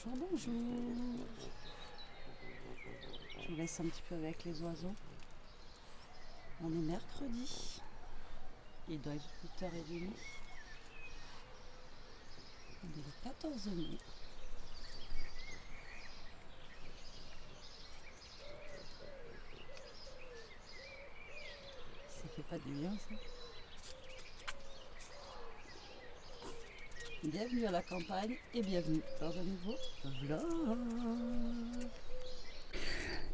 Bonjour, bonjour. Je vous laisse un petit peu avec les oiseaux. On est mercredi. Il doit être 8h30. On est le 14 mai. Ça fait pas du bien ça. Bienvenue à la campagne et bienvenue dans un nouveau vlog.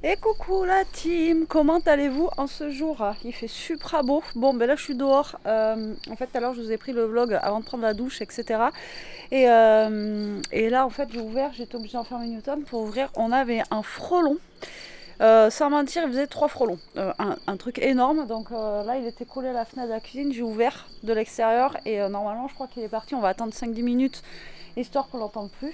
Et coucou la team, comment allez-vous en ce jour? Il fait super beau. Bon ben là je suis dehors. En fait tout à l'heure je vous ai pris le vlog avant de prendre la douche, etc. Et là en fait j'ai ouvert, j'étais obligée d'en fermer Newton pour ouvrir. On avait un frelon. Sans mentir, il faisait 3 frelons, un truc énorme. Donc là, il était collé à la fenêtre de la cuisine. J'ai ouvert de l'extérieur et normalement, je crois qu'il est parti. On va attendre 5-10 minutes histoire qu'on l'entende plus.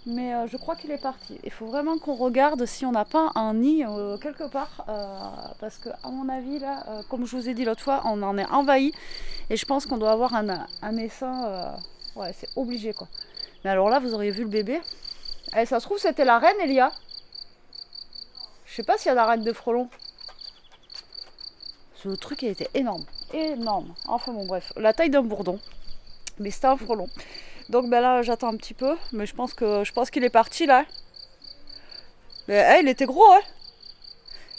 Mais je crois qu'il est parti. Il faut vraiment qu'on regarde si on n'a pas un nid quelque part. Parce que, à mon avis, là, comme je vous ai dit l'autre fois, on en est envahi. Et je pense qu'on doit avoir un essaim. Ouais, c'est obligé quoi. Mais alors là, vous auriez vu le bébé. Eh, ça se trouve, c'était la reine, Elia. Je sais pas s'il y a la reine de frelons. Ce truc il était énorme. Énorme. Enfin bon bref. La taille d'un bourdon. Mais c'était un frelon. Donc ben là j'attends un petit peu. Mais je pense qu'il est parti là. Mais il était gros hein.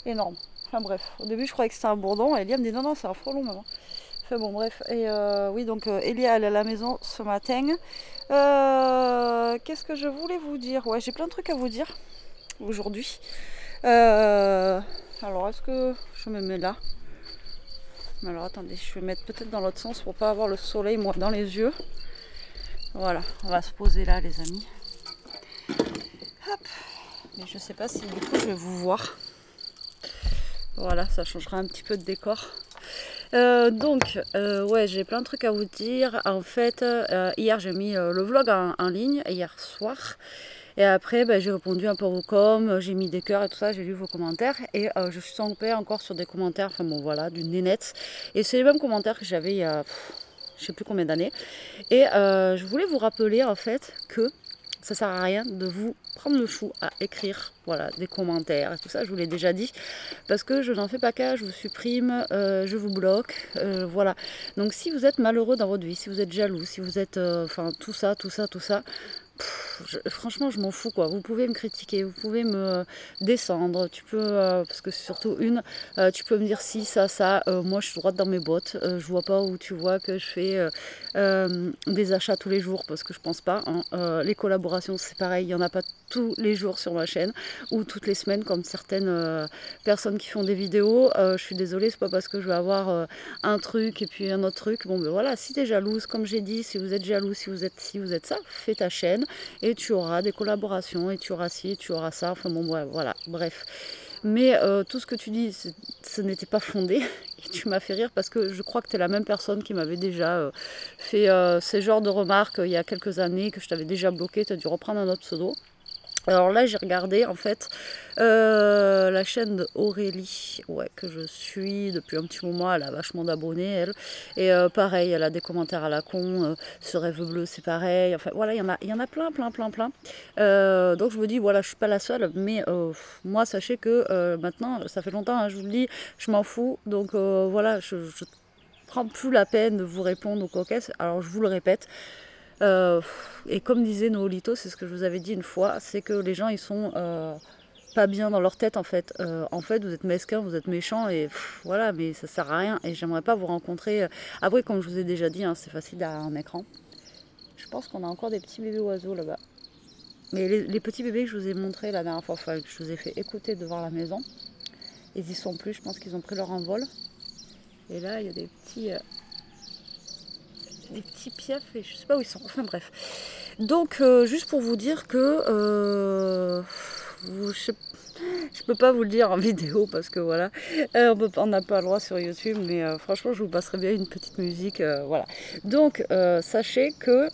Énorme. Enfin bref. Au début je croyais que c'était un bourdon. Et Elia me dit non c'est un frelon maman. Enfin bon bref. Et oui donc Elia elle est à la maison ce matin. Qu'est-ce que je voulais vous dire? Ouais j'ai plein de trucs à vous dire aujourd'hui. Alors est-ce que je me mets là? Alors attendez, je vais mettre peut-être dans l'autre sens pour pas avoir le soleil moi dans les yeux. Voilà, on va se poser là les amis. Hop. Mais je sais pas si du coup je vais vous voir. Voilà, ça changera un petit peu de décor. Ouais, j'ai plein de trucs à vous dire. En fait, hier j'ai mis le vlog en ligne, hier soir. Et après, j'ai répondu un peu aux coms, j'ai mis des cœurs et tout ça, j'ai lu vos commentaires. Et je suis tombée encore sur des commentaires, enfin bon voilà, d'une nénette. Et c'est les mêmes commentaires que j'avais il y a, je sais plus combien d'années. Et je voulais vous rappeler en fait que ça sert à rien de vous prendre le chou à écrire voilà, des commentaires et tout ça, je vous l'ai déjà dit. Parce que je n'en fais pas cas, je vous supprime, je vous bloque, voilà. Donc si vous êtes malheureux dans votre vie, si vous êtes jaloux, si vous êtes, enfin tout ça, franchement je m'en fous quoi. Vous pouvez me critiquer, vous pouvez me descendre, tu peux parce que c'est surtout tu peux me dire si ça, moi je suis droite dans mes bottes, je vois pas où tu vois que je fais des achats tous les jours parce que je pense pas hein. Les collaborations c'est pareil, il y en a pas tous les jours sur ma chaîne ou toutes les semaines comme certaines personnes qui font des vidéos. Je suis désolée, c'est pas parce que je vais avoir un truc et puis un autre truc. Bon ben voilà, si tu es jalouse, comme j'ai dit, si vous êtes jaloux, si vous êtes ça, fais ta chaîne et tu auras des collaborations et tu auras ci, tu auras ça. Enfin bon voilà, bref. Mais tout ce que tu dis, ce n'était pas fondé. Et tu m'as fait rire parce que je crois que tu es la même personne qui m'avait déjà fait ces genres de remarques il y a quelques années, que je t'avais déjà bloqué. Tu as dû reprendre un autre pseudo. Alors là j'ai regardé en fait la chaîne d'Aurélie, ouais, que je suis depuis un petit moment, elle a vachement d'abonnés elle, et pareil elle a des commentaires à la con, ce rêve bleu c'est pareil, enfin voilà il y en a plein. Donc je me dis voilà je suis pas la seule, mais moi sachez que maintenant ça fait longtemps hein, je vous le dis, je m'en fous, donc voilà je prends plus la peine de vous répondre aux coquesses, alors je vous le répète. Et comme disait Noolito, c'est ce que je vous avais dit une fois, c'est que les gens ils sont pas bien dans leur tête en fait. En fait vous êtes mesquin, vous êtes méchant et voilà, mais ça sert à rien et j'aimerais pas vous rencontrer. Après comme je vous ai déjà dit, hein, c'est facile derrière un écran. Je pense qu'on a encore des petits bébés oiseaux là-bas. Mais les petits bébés que je vous ai montrés la dernière fois, enfin, que je vous ai fait écouter devant la maison, ils y sont plus, je pense qu'ils ont pris leur envol. Et là il y a des petits piafs et je sais pas où ils sont, enfin bref. Donc juste pour vous dire que je peux pas vous le dire en vidéo parce que voilà, on n'a pas le droit sur YouTube, mais franchement je vous passerai bien une petite musique, voilà. Donc sachez que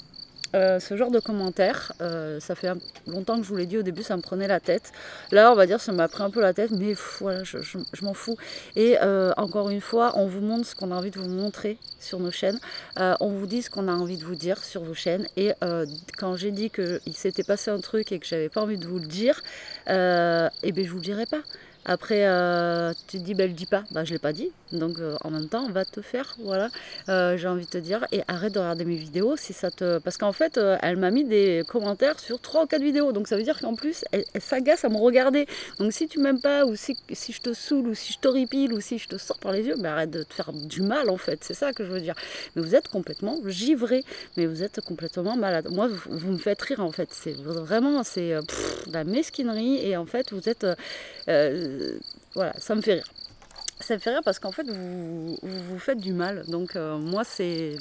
ce genre de commentaires, ça fait longtemps que je vous l'ai dit au début, ça me prenait la tête. Là, on va dire, ça m'a pris un peu la tête, mais voilà, je m'en fous. Et encore une fois, on vous montre ce qu'on a envie de vous montrer sur nos chaînes. On vous dit ce qu'on a envie de vous dire sur vos chaînes. Et quand j'ai dit qu'il s'était passé un truc et que j'avais pas envie de vous le dire, et bien je vous le dirai pas. Après, tu te dis, bah, le dis pas. Bah, je l'ai pas dit. Donc, en même temps, va te faire. Voilà, j'ai envie de te dire. Et arrête de regarder mes vidéos si ça te. Parce qu'en fait, elle m'a mis des commentaires sur 3 ou 4 vidéos. Donc, ça veut dire qu'en plus, elle s'agace à me regarder. Donc, si tu m'aimes pas, ou si je te saoule, ou si je t'horripile, ou si je te sors par les yeux, bah, arrête de te faire du mal, en fait. C'est ça que je veux dire. Mais vous êtes complètement givré. Mais vous êtes complètement malade. Moi, vous me faites rire, en fait. C'est vraiment, c'est la mesquinerie. Et en fait, vous êtes. Voilà, ça me fait rire. Ça me fait rire parce qu'en fait, vous faites du mal. Donc, moi, c'est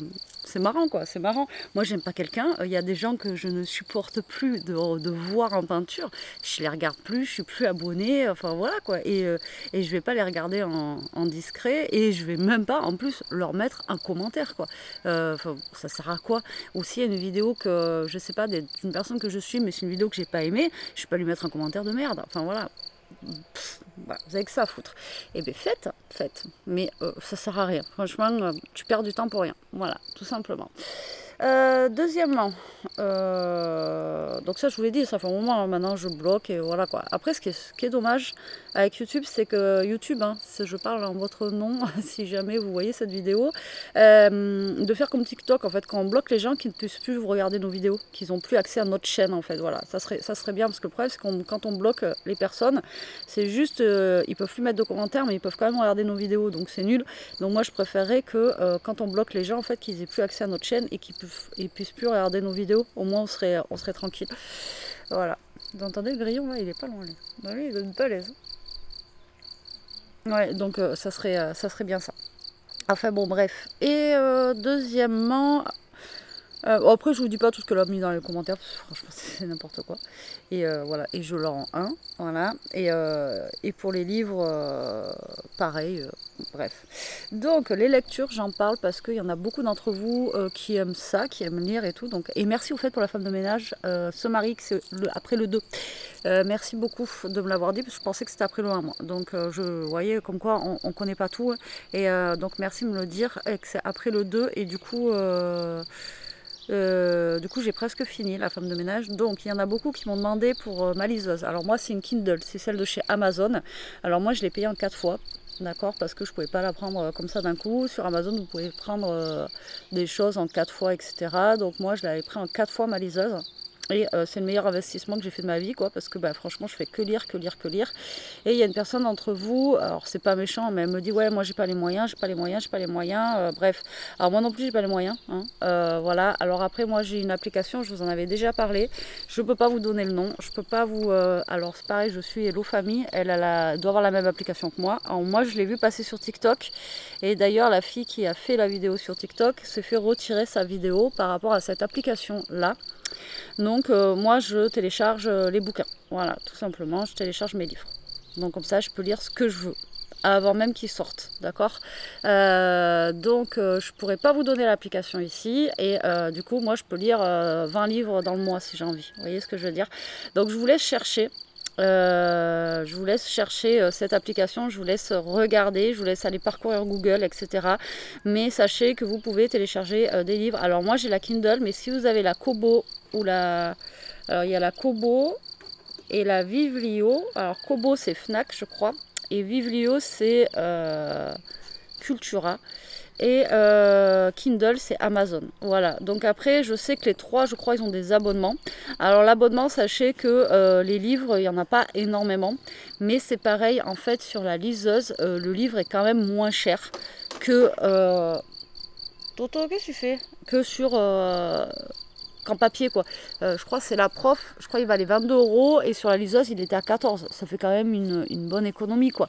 marrant, quoi. C'est marrant. Moi, j'aime pas quelqu'un. Il y a des gens que je ne supporte plus de voir en peinture. Je les regarde plus, je suis plus abonnée. Enfin, voilà, quoi. Et je vais pas les regarder en discret. Et je vais même pas, en plus, leur mettre un commentaire, quoi. Ça sert à quoi? Aussi, il y a une vidéo que, je sais pas, d'une personne que je suis, mais c'est une vidéo que j'ai pas aimée. Je vais pas lui mettre un commentaire de merde. Enfin, voilà. Voilà, vous avez que ça à foutre. Et bien faites, mais ça sert à rien. Franchement, tu perds du temps pour rien. Voilà, tout simplement. Deuxièmement, donc ça je vous l'ai dit, ça fait un moment, hein, maintenant je bloque et voilà quoi. Après ce qui est dommage avec YouTube, c'est que YouTube, hein, si je parle en votre nom, si jamais vous voyez cette vidéo, de faire comme TikTok en fait, quand on bloque les gens qui ne puissent plus regarder nos vidéos, qu'ils n'ont plus accès à notre chaîne en fait, voilà, ça serait bien parce que le problème c'est que quand on bloque les personnes, c'est juste, ils peuvent plus mettre de commentaires mais ils peuvent quand même regarder nos vidéos, donc c'est nul. Donc moi je préférerais que quand on bloque les gens en fait, qu'ils aient plus accès à notre chaîne et qu'ils puissent plus regarder nos vidéos, au moins on serait tranquille. Voilà. Vous entendez le grillon là, il est pas loin lui. Ben, lui il donne pas l'aise. Ouais, donc ça serait bien ça. Enfin bon bref. Et deuxièmement, après je vous dis pas tout ce qu'elle a mis dans les commentaires, parce que franchement c'est n'importe quoi. Et voilà, et je leur rends un, voilà. Et pour les livres, pareil, bref. Donc les lectures, j'en parle parce qu'il y en a beaucoup d'entre vous qui aiment ça, qui aiment lire et tout. Donc, et merci au fait pour la femme de ménage, ce mari, que c'est après le 2. Merci beaucoup de me l'avoir dit, parce que je pensais que c'était après le 1 moi. Donc je voyais comme quoi on connaît pas tout. Et donc merci de me le dire, et que c'est après le 2. Et du coup j'ai presque fini la femme de ménage. Donc il y en a beaucoup qui m'ont demandé pour ma liseuse. Alors moi c'est une Kindle, c'est celle de chez Amazon. Alors moi je l'ai payée en 4 fois. D'accord, parce que je ne pouvais pas la prendre comme ça d'un coup. Sur Amazon, vous pouvez prendre des choses en 4 fois, etc. Donc moi, je l'avais pris en 4 fois ma liseuse. Et c'est le meilleur investissement que j'ai fait de ma vie, quoi, parce que bah, franchement, je fais que lire, que lire, que lire. Et il y a une personne d'entre vous, alors c'est pas méchant, mais elle me dit ouais, moi j'ai pas les moyens, j'ai pas les moyens, j'ai pas les moyens. Bref, alors moi non plus j'ai pas les moyens. Hein. Voilà. Alors après, moi j'ai une application, je vous en avais déjà parlé. Je peux pas vous donner le nom, je peux pas vous. Alors c'est pareil, je suis Hello Famille, elle doit avoir la même application que moi. Alors moi je l'ai vu passer sur TikTok, et d'ailleurs la fille qui a fait la vidéo sur TikTok s'est fait retirer sa vidéo par rapport à cette application là. Donc moi je télécharge les bouquins, voilà, tout simplement, je télécharge mes livres. Donc comme ça je peux lire ce que je veux, avant même qu'ils sortent, d'accord. Donc je pourrais pas vous donner l'application ici, et du coup moi je peux lire 20 livres dans le mois si j'ai envie, vous voyez ce que je veux dire. Donc je vous laisse chercher. Cette application, je vous laisse regarder, je vous laisse aller parcourir Google, etc. Mais sachez que vous pouvez télécharger des livres. Alors moi j'ai la Kindle, mais si vous avez la Kobo ou la... Alors il y a la Kobo et la Vivrio. Alors Kobo c'est Fnac je crois, et Vivrio c'est Cultura. Et Kindle c'est Amazon, voilà. Donc après je sais que les trois, je crois, ils ont des abonnements. Alors l'abonnement, sachez que les livres, il n'y en a pas énormément, mais c'est pareil en fait sur la liseuse, le livre est quand même moins cher que Toto, qu'est-ce que tu fais, que sur qu'en papier quoi. Je crois que c'est la prof, je crois qu'il valait 22 €, et sur la liseuse il était à 14. Ça fait quand même une bonne économie quoi.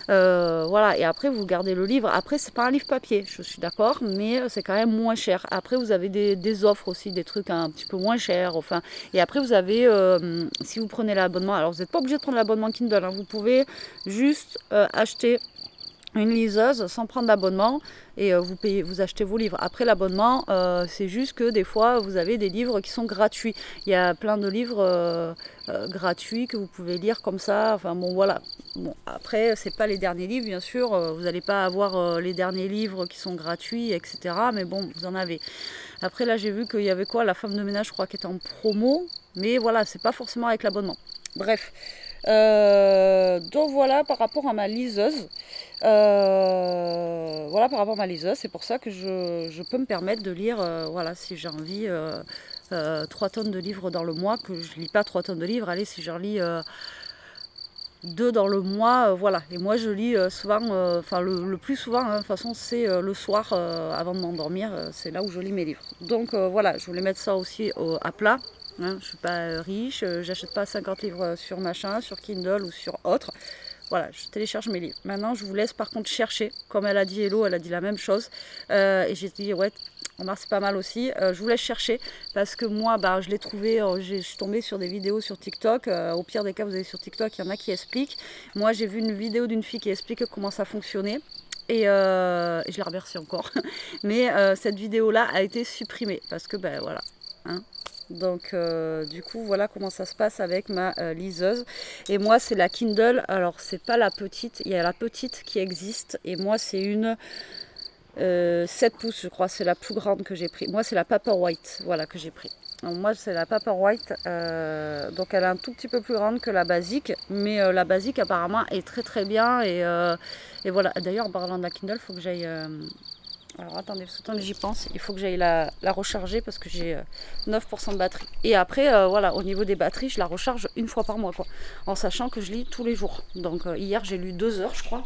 Voilà, et après vous gardez le livre. Après c'est pas un livre papier, je suis d'accord, mais c'est quand même moins cher. Après vous avez des offres aussi, des trucs un petit peu moins chers, enfin. Et après vous avez, si vous prenez l'abonnement, alors vous n'êtes pas obligé de prendre l'abonnement Kindle, hein, vous pouvez juste acheter une liseuse sans prendre d'abonnement et vous achetez vos livres. Après l'abonnement, c'est juste que des fois vous avez des livres qui sont gratuits. Il y a plein de livres gratuits que vous pouvez lire comme ça. Enfin bon voilà. Bon, après c'est pas les derniers livres bien sûr. Vous n'allez pas avoir les derniers livres qui sont gratuits, etc. Mais bon, vous en avez. Après là j'ai vu qu'il y avait quoi, La femme de ménage, je crois, qui était en promo. Mais voilà, c'est pas forcément avec l'abonnement. Bref. Donc voilà par rapport à ma liseuse. Voilà par rapport à ma liseuse, c'est pour ça que je peux me permettre de lire, voilà, si j'ai envie, 3 tonnes de livres dans le mois, que je lis pas 3 tonnes de livres, allez, si j'en lis 2 dans le mois, voilà. Et moi je lis souvent, enfin le plus souvent, hein, de toute façon c'est le soir avant de m'endormir, c'est là où je lis mes livres. Donc voilà, je voulais mettre ça aussi à plat. Hein, je ne suis pas riche, j'achète pas 50 livres sur machin, sur Kindle ou sur autre. Voilà, je télécharge mes livres. Maintenant, je vous laisse par contre chercher. Comme elle a dit Hello, elle a dit la même chose. Et j'ai dit, ouais, c'est pas mal aussi. Je vous laisse chercher parce que moi, je l'ai trouvé, je suis tombée sur des vidéos sur TikTok. Au pire des cas, vous allez sur TikTok, il y en a qui expliquent. Moi, j'ai vu une vidéo d'une fille qui explique comment ça fonctionnait. Et je la remercie encore. Mais cette vidéo-là a été supprimée parce que, voilà. Hein. Donc du coup voilà comment ça se passe avec ma liseuse. Et moi c'est la Kindle, alors c'est pas la petite, il y a la petite qui existe et moi c'est une 7 pouces je crois, c'est la plus grande que j'ai pris. Moi c'est la Paperwhite, voilà, que j'ai pris. Donc, moi c'est la Paperwhite, donc elle est un tout petit peu plus grande que la basique, mais la basique apparemment est très très bien et voilà. D'ailleurs en parlant de la Kindle, il faut que j'aille... alors attendez, parce que tant que j'y pense, il faut que j'aille la recharger parce que j'ai 9% de batterie. Et après, voilà, au niveau des batteries, je la recharge une fois par mois, quoi. En sachant que je lis tous les jours. Donc hier, j'ai lu 2 heures, je crois.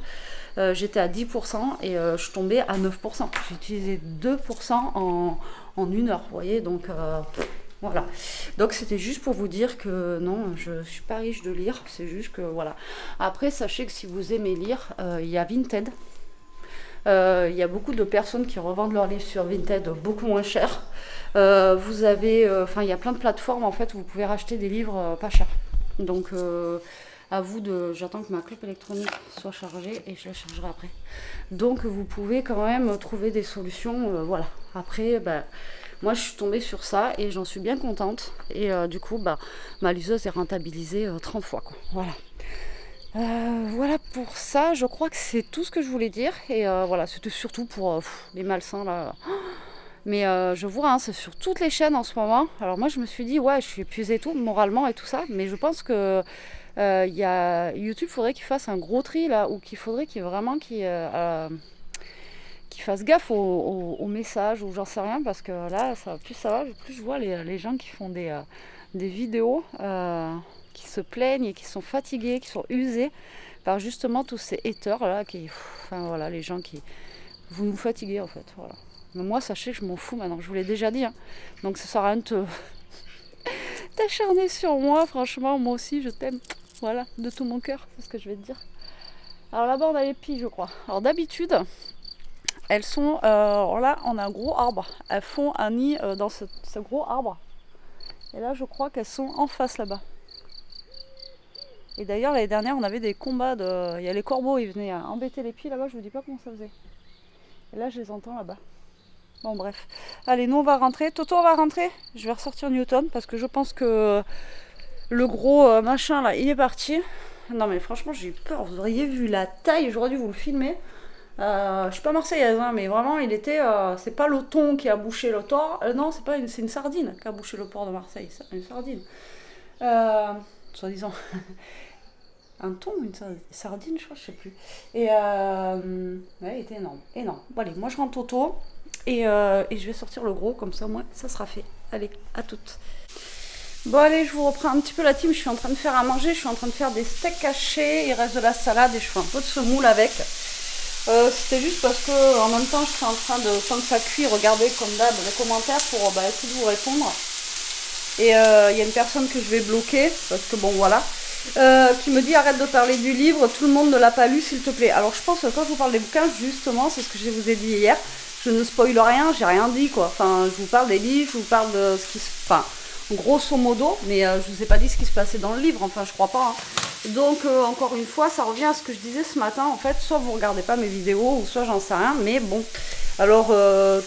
J'étais à 10% et je suis tombée à 9%. J'ai utilisé 2% en 1 heure, vous voyez. Donc voilà. Donc c'était juste pour vous dire que non, je suis pas riche de lire. C'est juste que voilà. Après, sachez que si vous aimez lire, il y a Vinted. Il y a beaucoup de personnes qui revendent leurs livres sur Vinted beaucoup moins cher. Vous avez, il y a plein de plateformes en fait où vous pouvez racheter des livres pas chers. Donc à vous de, j'attends que ma clope électronique soit chargée et je la chargerai après. Donc vous pouvez quand même trouver des solutions, voilà. Après, moi je suis tombée sur ça et j'en suis bien contente. Et du coup, ma liseuse est rentabilisée 30 fois, quoi. Voilà. Voilà pour ça, je crois que c'est tout ce que je voulais dire. Et voilà, c'était surtout pour les malsains là. Mais je vois, hein, c'est sur toutes les chaînes en ce moment. Alors moi je me suis dit, ouais, je suis épuisée et tout, moralement et tout ça. Mais je pense que YouTube, faudrait qu'il fasse un gros tri là, ou qu'il faudrait qu'il fasse gaffe aux messages, ou j'en sais rien, parce que là, plus ça va, plus je vois les gens qui font des vidéos, qui se plaignent et qui sont fatigués, qui sont usés par justement tous ces haters là, voilà, les gens qui vous nous fatiguez en fait, voilà. Mais moi sachez que je m'en fous maintenant, je vous l'ai déjà dit, hein. Donc ça sert à rien de t'acharner sur moi, franchement, moi aussi je t'aime, voilà, de tout mon cœur, c'est ce que je vais te dire. Alors là-bas on a les pies, je crois. Alors d'habitude elles sont, là on a un gros arbre, elles font un nid dans ce gros arbre, et là je crois qu'elles sont en face là-bas. Et d'ailleurs l'année dernière on avait des combats il y a les corbeaux, ils venaient embêter les pieds là-bas, je vous dis pas comment ça faisait. Et là je les entends là-bas. Bon bref. Allez, nous on va rentrer. Toto, on va rentrer. Je vais ressortir Newton parce que je pense que le gros machin là, il est parti. Non mais franchement j'ai eu peur, vous auriez vu la taille, j'aurais dû vous le filmer. Je suis pas marseillaise, hein, mais vraiment il était, c'est pas le thon qui a bouché le port, non c'est une sardine qui a bouché le port de Marseille, une sardine. Soi-disant. Un thon ou une sardine, je crois, je sais plus. Et ouais, il était énorme. Énorme. Bon allez, moi je rentre Toto et je vais sortir le gros, comme ça moi ça sera fait. Allez, à toutes. Bon allez, je vous reprends un petit peu la team, je suis en train de faire à manger, je suis en train de faire des steaks hachés, il reste de la salade et je fais un peu de semoule avec. C'était juste parce que en même temps je suis en train de, tant que ça cuit, regarder comme d'hab les commentaires pour essayer de vous répondre. Et il y a une personne que je vais bloquer, parce que bon voilà, qui me dit arrête de parler du livre, tout le monde ne l'a pas lu s'il te plaît. Alors je pense que quand je vous parle des bouquins, justement, c'est ce que je vous ai dit hier, je ne spoil rien, j'ai rien dit quoi. Enfin, je vous parle des livres, je vous parle de ce qui se... Enfin, grosso modo, mais je vous ai pas dit ce qui se passait dans le livre, enfin je crois pas. Hein. Donc encore une fois, ça revient à ce que je disais ce matin. En fait, soit vous regardez pas mes vidéos, ou soit j'en sais rien. Mais bon, alors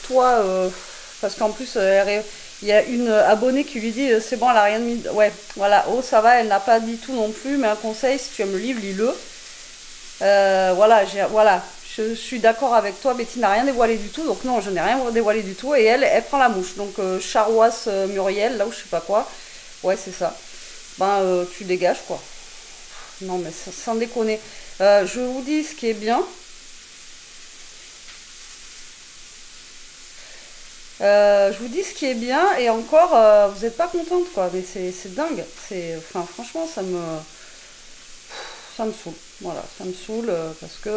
toi, parce qu'en plus, il y a une abonnée qui lui dit c'est bon, elle a rien mis. Ouais, voilà, oh ça va, elle n'a pas dit tout non plus. Mais un conseil, si tu aimes le livre, lis-le. Voilà, je suis d'accord avec toi. Betty n'a rien dévoilé du tout. Donc non, je n'ai rien dévoilé du tout. Et elle prend la mouche. Donc Charwas Muriel, là où je sais pas quoi. Ouais, c'est ça. Ben, tu dégages quoi. Non, mais sans déconner. Je vous dis ce qui est bien. Je vous dis ce qui est bien. Et encore, vous n'êtes pas contente, quoi. Mais c'est dingue. Enfin, franchement, ça me saoule. Voilà, ça me saoule parce que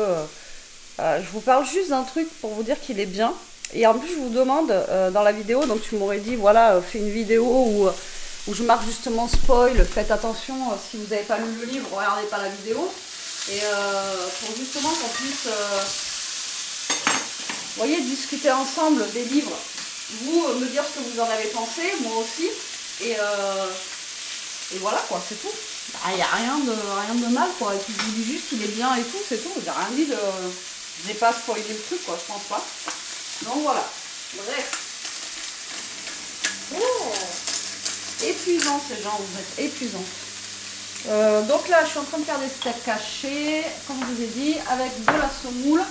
je vous parle juste d'un truc pour vous dire qu'il est bien. Et en plus, je vous demande dans la vidéo, donc tu m'aurais dit, voilà, fais une vidéo où je marque justement spoil, faites attention, si vous n'avez pas lu le livre, regardez pas la vidéo. Et pour justement qu'on puisse, vous voyez, discuter ensemble des livres, vous me dire ce que vous en avez pensé, moi aussi, et voilà quoi, c'est tout. Il n'y a rien de mal quoi, et puis je vous dis juste qu'il est bien et tout, c'est tout, j'ai rien dit de... Je n'ai pas spoilé le truc quoi, je pense pas. Donc voilà, bref. Oh, épuisant ces gens, vous êtes épuisants. Donc là, je suis en train de faire des steaks cachés, comme je vous ai dit, avec de la semoule.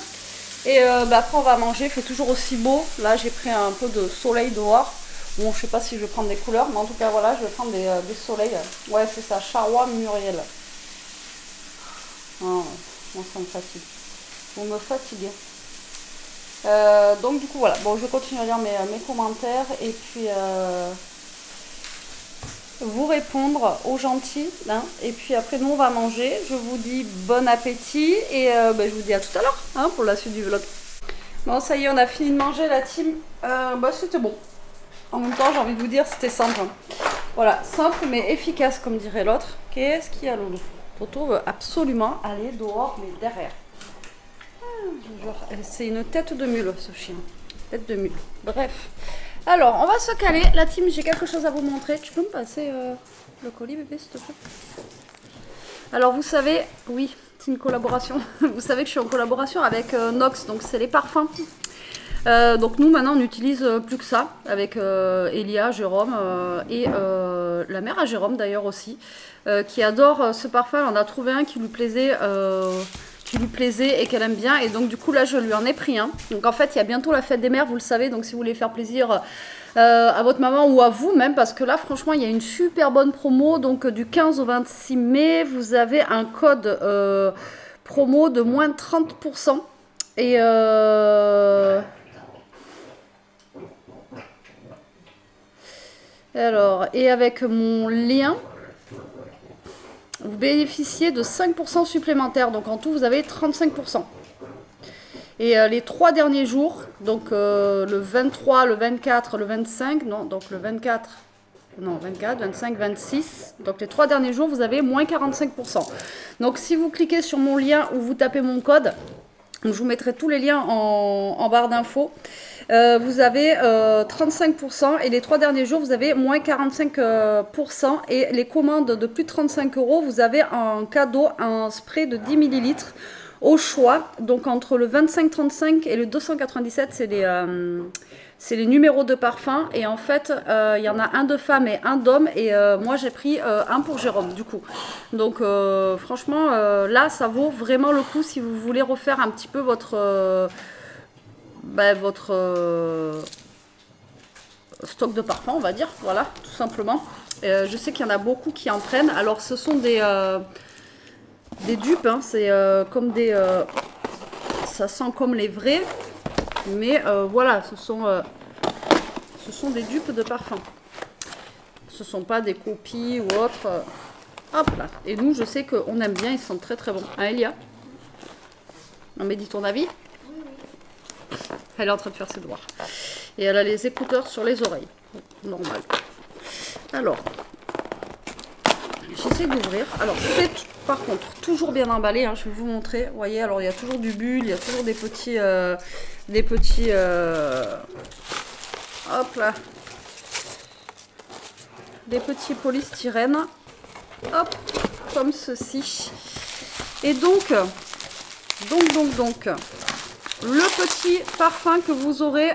Et après, on va manger, il fait toujours aussi beau. Là, j'ai pris un peu de soleil dehors. Bon, je sais pas si je vais prendre des couleurs, mais en tout cas, voilà, je vais prendre des soleils. Ouais, c'est ça, Charrois Muriel. Oh, moi, ça me fatigue. Vous me fatiguez. Donc, du coup, voilà. Bon, je continue à lire mes commentaires et puis vous répondre aux gentils. Hein. Et puis après, nous, on va manger. Je vous dis bon appétit et je vous dis à tout à l'heure hein, pour la suite du vlog. Bon, ça y est, on a fini de manger, la team. C'était bon. En même temps, j'ai envie de vous dire, c'était simple. Hein. Voilà, simple mais efficace, comme dirait l'autre. Qu'est-ce qu'il y a, Loulou? Toto veut absolument aller dehors, mais derrière. C'est une tête de mule, ce chien. Tête de mule. Bref. Alors, on va se caler. La team, j'ai quelque chose à vous montrer. Tu peux me passer le colis, bébé, s'il te plaît? Alors, vous savez, oui, c'est une collaboration. Vous savez que je suis en collaboration avec Nox, donc c'est les parfums. Donc nous maintenant on n'utilise plus que ça avec Elia, Jérôme et la mère à Jérôme d'ailleurs aussi qui adore ce parfum. On a trouvé un qui lui plaisait et qu'elle aime bien et donc du coup là je lui en ai pris un. Donc en fait il y a bientôt la fête des mères, vous le savez, donc si vous voulez faire plaisir à votre maman ou à vous même, parce que là franchement il y a une super bonne promo. Donc du 15 au 26 mai vous avez un code promo de moins 30% et alors, et avec mon lien, vous bénéficiez de 5% supplémentaires. Donc en tout, vous avez 35%. Et les 3 derniers jours, donc le 23, le 24, le 25, non, donc le 24, non, 24, 25, 26. Donc les 3 derniers jours, vous avez moins 45%. Donc si vous cliquez sur mon lien ou vous tapez mon code, je vous mettrai tous les liens en barre d'infos. Vous avez 35% et les 3 derniers jours, vous avez moins 45%. Et les commandes de plus de 35 €, vous avez en cadeau un spray de 10 ml au choix. Donc entre le 25,35 et le 297, c'est les numéros de parfum. Et en fait, il y en a un de femme et un d'homme. Et moi, j'ai pris un pour Jérôme, du coup. Donc, franchement, là, ça vaut vraiment le coup si vous voulez refaire un petit peu votre stock de parfum, on va dire. Voilà, tout simplement. Je sais qu'il y en a beaucoup qui en prennent. Alors, ce sont des dupes. Hein. C'est comme des... ça sent comme les vrais. Mais voilà, ce sont des dupes de parfum. Ce ne sont pas des copies ou autres. Hop là. Et nous, je sais qu'on aime bien, ils sont très très bons. Hein, Elia? Non mais dis ton avis. Oui. Elle est en train de faire ses devoirs. Et elle a les écouteurs sur les oreilles. Normal. Alors, j'essaie d'ouvrir. Alors, c'est par contre toujours bien emballé. Hein, je vais vous montrer. Vous voyez, alors il y a toujours du bulle, il y a toujours des petits... hop là. Des petits polystyrènes. Hop. comme ceci. Et donc, le petit parfum que vous aurez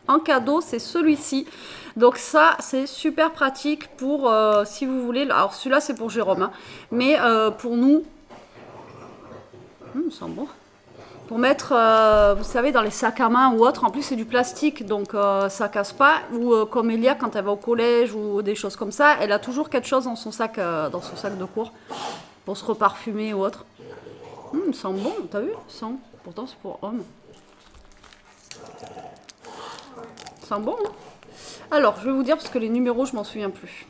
en cadeau, c'est celui-ci. Donc ça, c'est super pratique pour, si vous voulez, alors celui-là c'est pour Jérôme, hein, mais pour nous, ça sent bon. Pour mettre, vous savez, dans les sacs à main ou autre, en plus c'est du plastique, donc ça casse pas. Ou comme Elia, quand elle va au collège ou des choses comme ça, elle a toujours quelque chose dans son sac de cours pour se reparfumer ou autre. Il sent bon, t'as vu? Pourtant c'est pour homme. Ça sent bon, hein? Alors, je vais vous dire, parce que les numéros, je m'en souviens plus.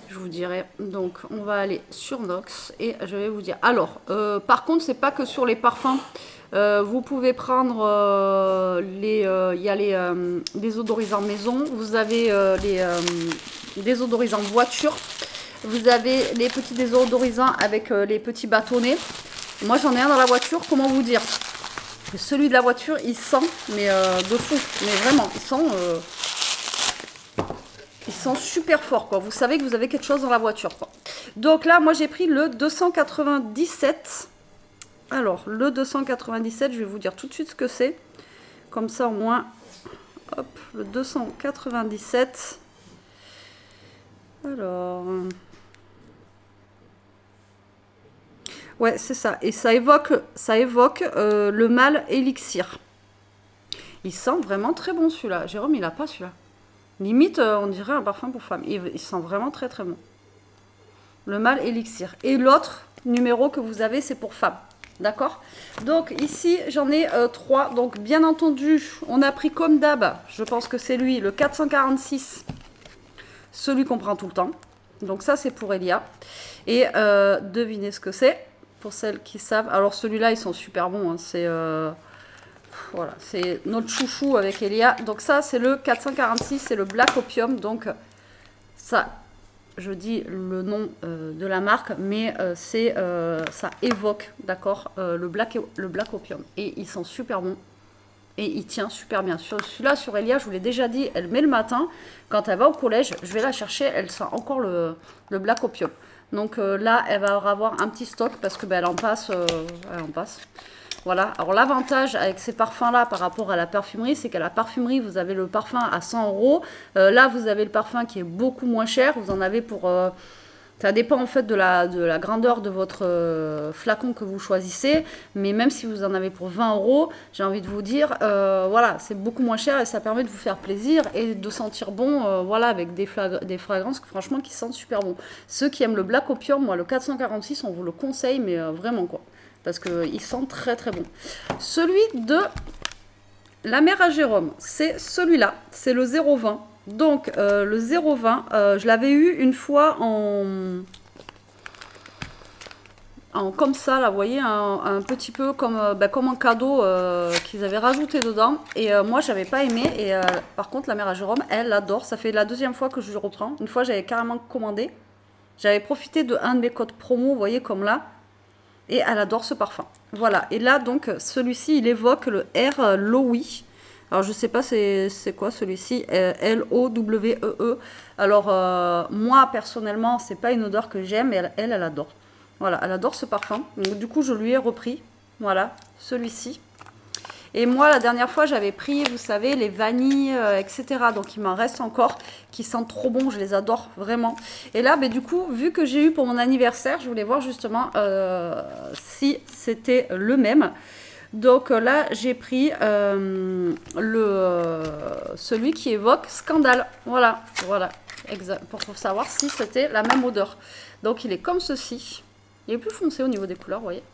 Je vous dirai. Donc, on va aller sur Nox et je vais vous dire. Alors, par contre, c'est pas que sur les parfums. Vous pouvez prendre il y a les désodorisants maison. Vous avez les désodorisants voiture. Vous avez les petits désodorisants avec les petits bâtonnets. Moi, j'en ai un dans la voiture. Comment vous dire? Celui de la voiture, il sent, mais de fou. Mais vraiment, il sent super fort, quoi. Vous savez que vous avez quelque chose dans la voiture, quoi. Donc là, moi, j'ai pris le 297. Alors, le 297, je vais vous dire tout de suite ce que c'est. Comme ça, au moins, hop, le 297. Alors... ouais, c'est ça. Et ça évoque le mâle élixir. Il sent vraiment très bon, celui-là. Jérôme, il n'a pas celui-là. Limite, on dirait un parfum pour femme. Il sent vraiment très très bon. Le mâle élixir. Et l'autre numéro que vous avez, c'est pour femme. D'accord? Donc ici, j'en ai 3. Donc bien entendu, on a pris comme d'hab, je pense que c'est lui, le 446. Celui qu'on prend tout le temps. Donc ça, c'est pour Elia. Et devinez ce que c'est, pour celles qui savent. Alors celui-là, ils sont super bons. Hein. C'est... voilà, c'est notre chouchou avec Elia. Donc ça, c'est le 446, c'est le Black Opium. Donc ça, je dis le nom de la marque, mais ça évoque, d'accord, le Black Opium. Et ils sont super bons. Et il tient super bien. Celui-là, sur Elia, je vous l'ai déjà dit, elle met le matin. Quand elle va au collège, je vais la chercher, elle sent encore le Black Opium. Donc là, elle va avoir un petit stock parce que elle en passe. Voilà, alors l'avantage avec ces parfums-là par rapport à la parfumerie, c'est qu'à la parfumerie, vous avez le parfum à 100 €. Là, vous avez le parfum qui est beaucoup moins cher. Vous en avez pour... ça dépend en fait de la grandeur de votre flacon que vous choisissez. Mais même si vous en avez pour 20 €, j'ai envie de vous dire, voilà, c'est beaucoup moins cher et ça permet de vous faire plaisir et de sentir bon, voilà, avec des fragrances franchement qui sentent super bon. Ceux qui aiment le Black Opium, moi le 446, on vous le conseille, mais vraiment quoi. Parce qu'il sent très très bon. Celui de la mère à Jérôme, c'est celui-là. C'est le 020. Donc le 020, je l'avais eu une fois en comme ça, là, vous voyez, un petit peu comme un cadeau qu'ils avaient rajouté dedans. Et moi, j'avais pas aimé. Et par contre, la mère à Jérôme, elle adore. Ça fait la deuxième fois que je le reprends. Une fois, j'avais carrément commandé. J'avais profité de un de mes codes promo, vous voyez, comme là. Et elle adore ce parfum. Voilà. Et là, donc, celui-ci, il évoque le Air Lowy. Alors, je sais pas c'est quoi celui-ci. L-O-W-E-E. Alors, moi, personnellement, c'est pas une odeur que j'aime. Mais elle adore. Voilà, elle adore ce parfum. Donc, du coup, je lui ai repris. Voilà, celui-ci. Et moi, la dernière fois, j'avais pris, vous savez, les vanilles, etc. Donc, il m'en reste encore qui sentent trop bon. Je les adore vraiment. Et là, du coup, vu que j'ai eu pour mon anniversaire, je voulais voir justement si c'était le même. Donc là, j'ai pris celui qui évoque Scandale. Voilà, voilà. Exact, pour savoir si c'était la même odeur. Donc, il est comme ceci. Il est plus foncé au niveau des couleurs, vous voyez.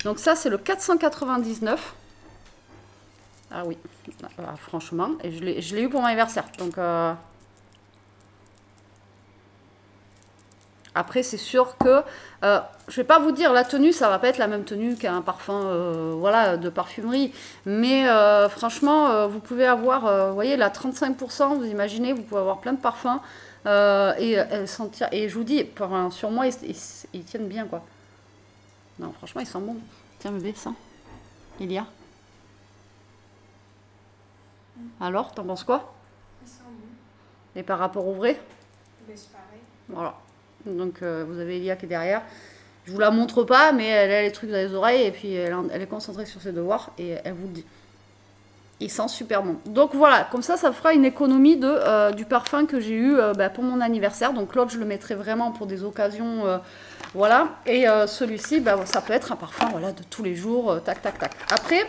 Donc ça, c'est le 499. Ah oui, franchement, et je l'ai eu pour mon anniversaire. Donc après, c'est sûr que je vais pas vous dire la tenue, ça va pas être la même tenue qu'un parfum, voilà, de parfumerie. Mais franchement, vous pouvez avoir, vous voyez, là 35%. Vous imaginez, vous pouvez avoir plein de parfums et sentir. Et je vous dis, sur moi, ils tiennent bien, quoi. Non, franchement, ils sentent bon. Tiens, bébé, ça. Il y a. Alors, t'en penses quoi? Ils sont bons. Et par rapport au vrai? C'est pareil. Voilà. Donc vous avez Elia qui est derrière. Je vous la montre pas, mais elle a les trucs dans les oreilles et puis elle est concentrée sur ses devoirs et elle vous le dit. Il sent super bon. Donc voilà, comme ça fera une économie du parfum que j'ai eu pour mon anniversaire. Donc l'autre, je le mettrai vraiment pour des occasions, voilà. Et celui-ci, ça peut être un parfum, voilà, de tous les jours, tac, tac, tac. Après,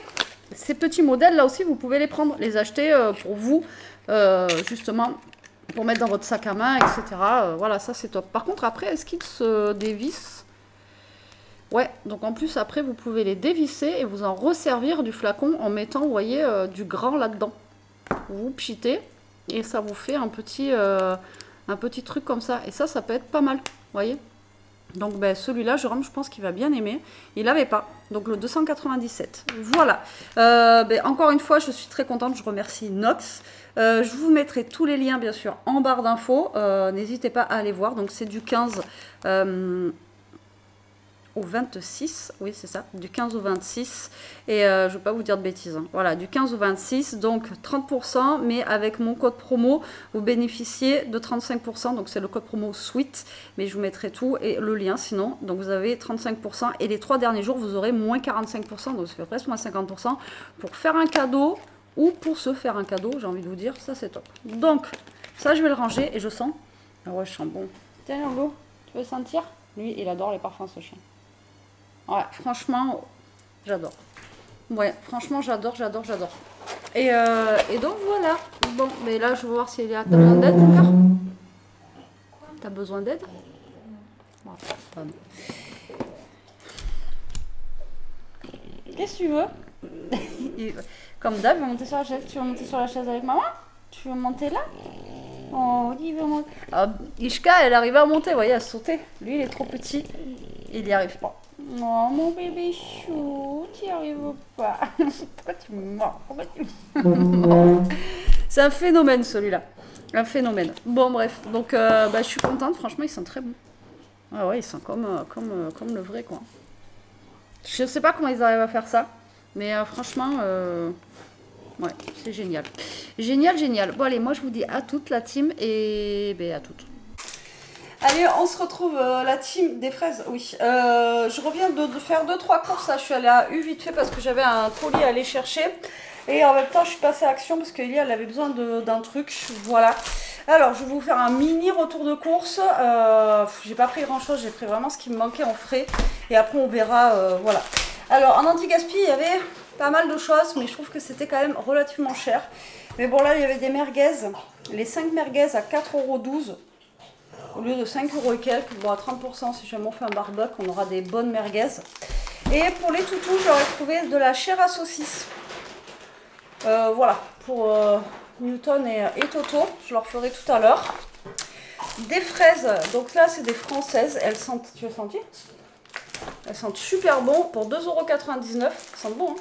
ces petits modèles, là aussi, vous pouvez les prendre, les acheter pour vous, justement, pour mettre dans votre sac à main, etc. Voilà, ça c'est top. Par contre, après, est-ce qu'ils se dévissent? Ouais, donc en plus après vous pouvez les dévisser et vous en resservir du flacon en mettant, vous voyez, du grand là-dedans. Vous pchitez et ça vous fait un petit truc comme ça. Et ça peut être pas mal, vous voyez. Donc celui-là, Jérôme, je pense qu'il va bien aimer. Il n'avait pas, donc le 297. Voilà. Encore une fois, je suis très contente, je remercie Nox. Je vous mettrai tous les liens, bien sûr, en barre d'infos. N'hésitez pas à aller voir. Donc c'est du 15... au 26, oui c'est ça, du 15 au 26, et je ne vais pas vous dire de bêtises, hein. Voilà, du 15 au 26, donc 30%, mais avec mon code promo, vous bénéficiez de 35%, donc c'est le code promo SWEET, mais je vous mettrai tout, et le lien sinon, donc vous avez 35%, et les 3 derniers jours, vous aurez moins 45%, donc ça fait presque moins 50%, pour faire un cadeau, ou pour se faire un cadeau, j'ai envie de vous dire, ça c'est top. Donc, ça je vais le ranger, et je sens, ah ouais, je sens bon. Tiens Yango, tu veux sentir? Lui, il adore les parfums, ce chien. Ouais, franchement, j'adore. Ouais, franchement, j'adore. Et donc, voilà. Bon, mais là, je vais voir s'il y a... T'as besoin d'aide, mon cœur? T'as besoin d'aide? Qu'est-ce que tu veux? Comme d'hab, il va monter sur la chaise. Tu veux monter sur la chaise avec maman? Tu veux monter là? Oh, il veut monter. Ah, Ishka, elle arrive à monter, vous voyez, à sauter. Lui, il est trop petit. Il n'y arrive pas. Oh mon bébé chou, tu n'y arrives pas. Pourquoi tu mords? C'est un phénomène celui-là. Un phénomène. Bon bref, donc je suis contente, franchement ils sont très bons. Ah ouais, ils sont comme le vrai quoi. Je sais pas comment ils arrivent à faire ça, mais franchement, ouais, c'est génial. Génial. Bon allez, moi je vous dis à toute la team et à toutes. Allez, on se retrouve, la team des fraises, oui. Je reviens de faire 2-3 courses, là. Je suis allée à U vite fait parce que j'avais un colis à aller chercher. Et en même temps, je suis passée à Action parce qu'Elia, elle avait besoin d'un truc, voilà. Alors, je vais vous faire un mini retour de course. J'ai pas pris grand-chose, j'ai pris vraiment ce qui me manquait en frais. Et après, on verra, voilà. Alors, en anti-gaspi, il y avait pas mal de choses, mais je trouve que c'était quand même relativement cher. Mais bon, là, il y avait des merguez, les 5 merguez à 4,12 €. Au lieu de 5 € et quelques, bon à 30% si jamais on fait un barbecue, on aura des bonnes merguez. Et pour les toutous, j'aurais trouvé de la chair à saucisse. Voilà, pour Newton et Toto, je leur ferai tout à l'heure. Des fraises, donc là c'est des françaises, elles sentent, tu as senti? Elles sentent super bon, pour 2,99 €, elles sentent bon. Hein.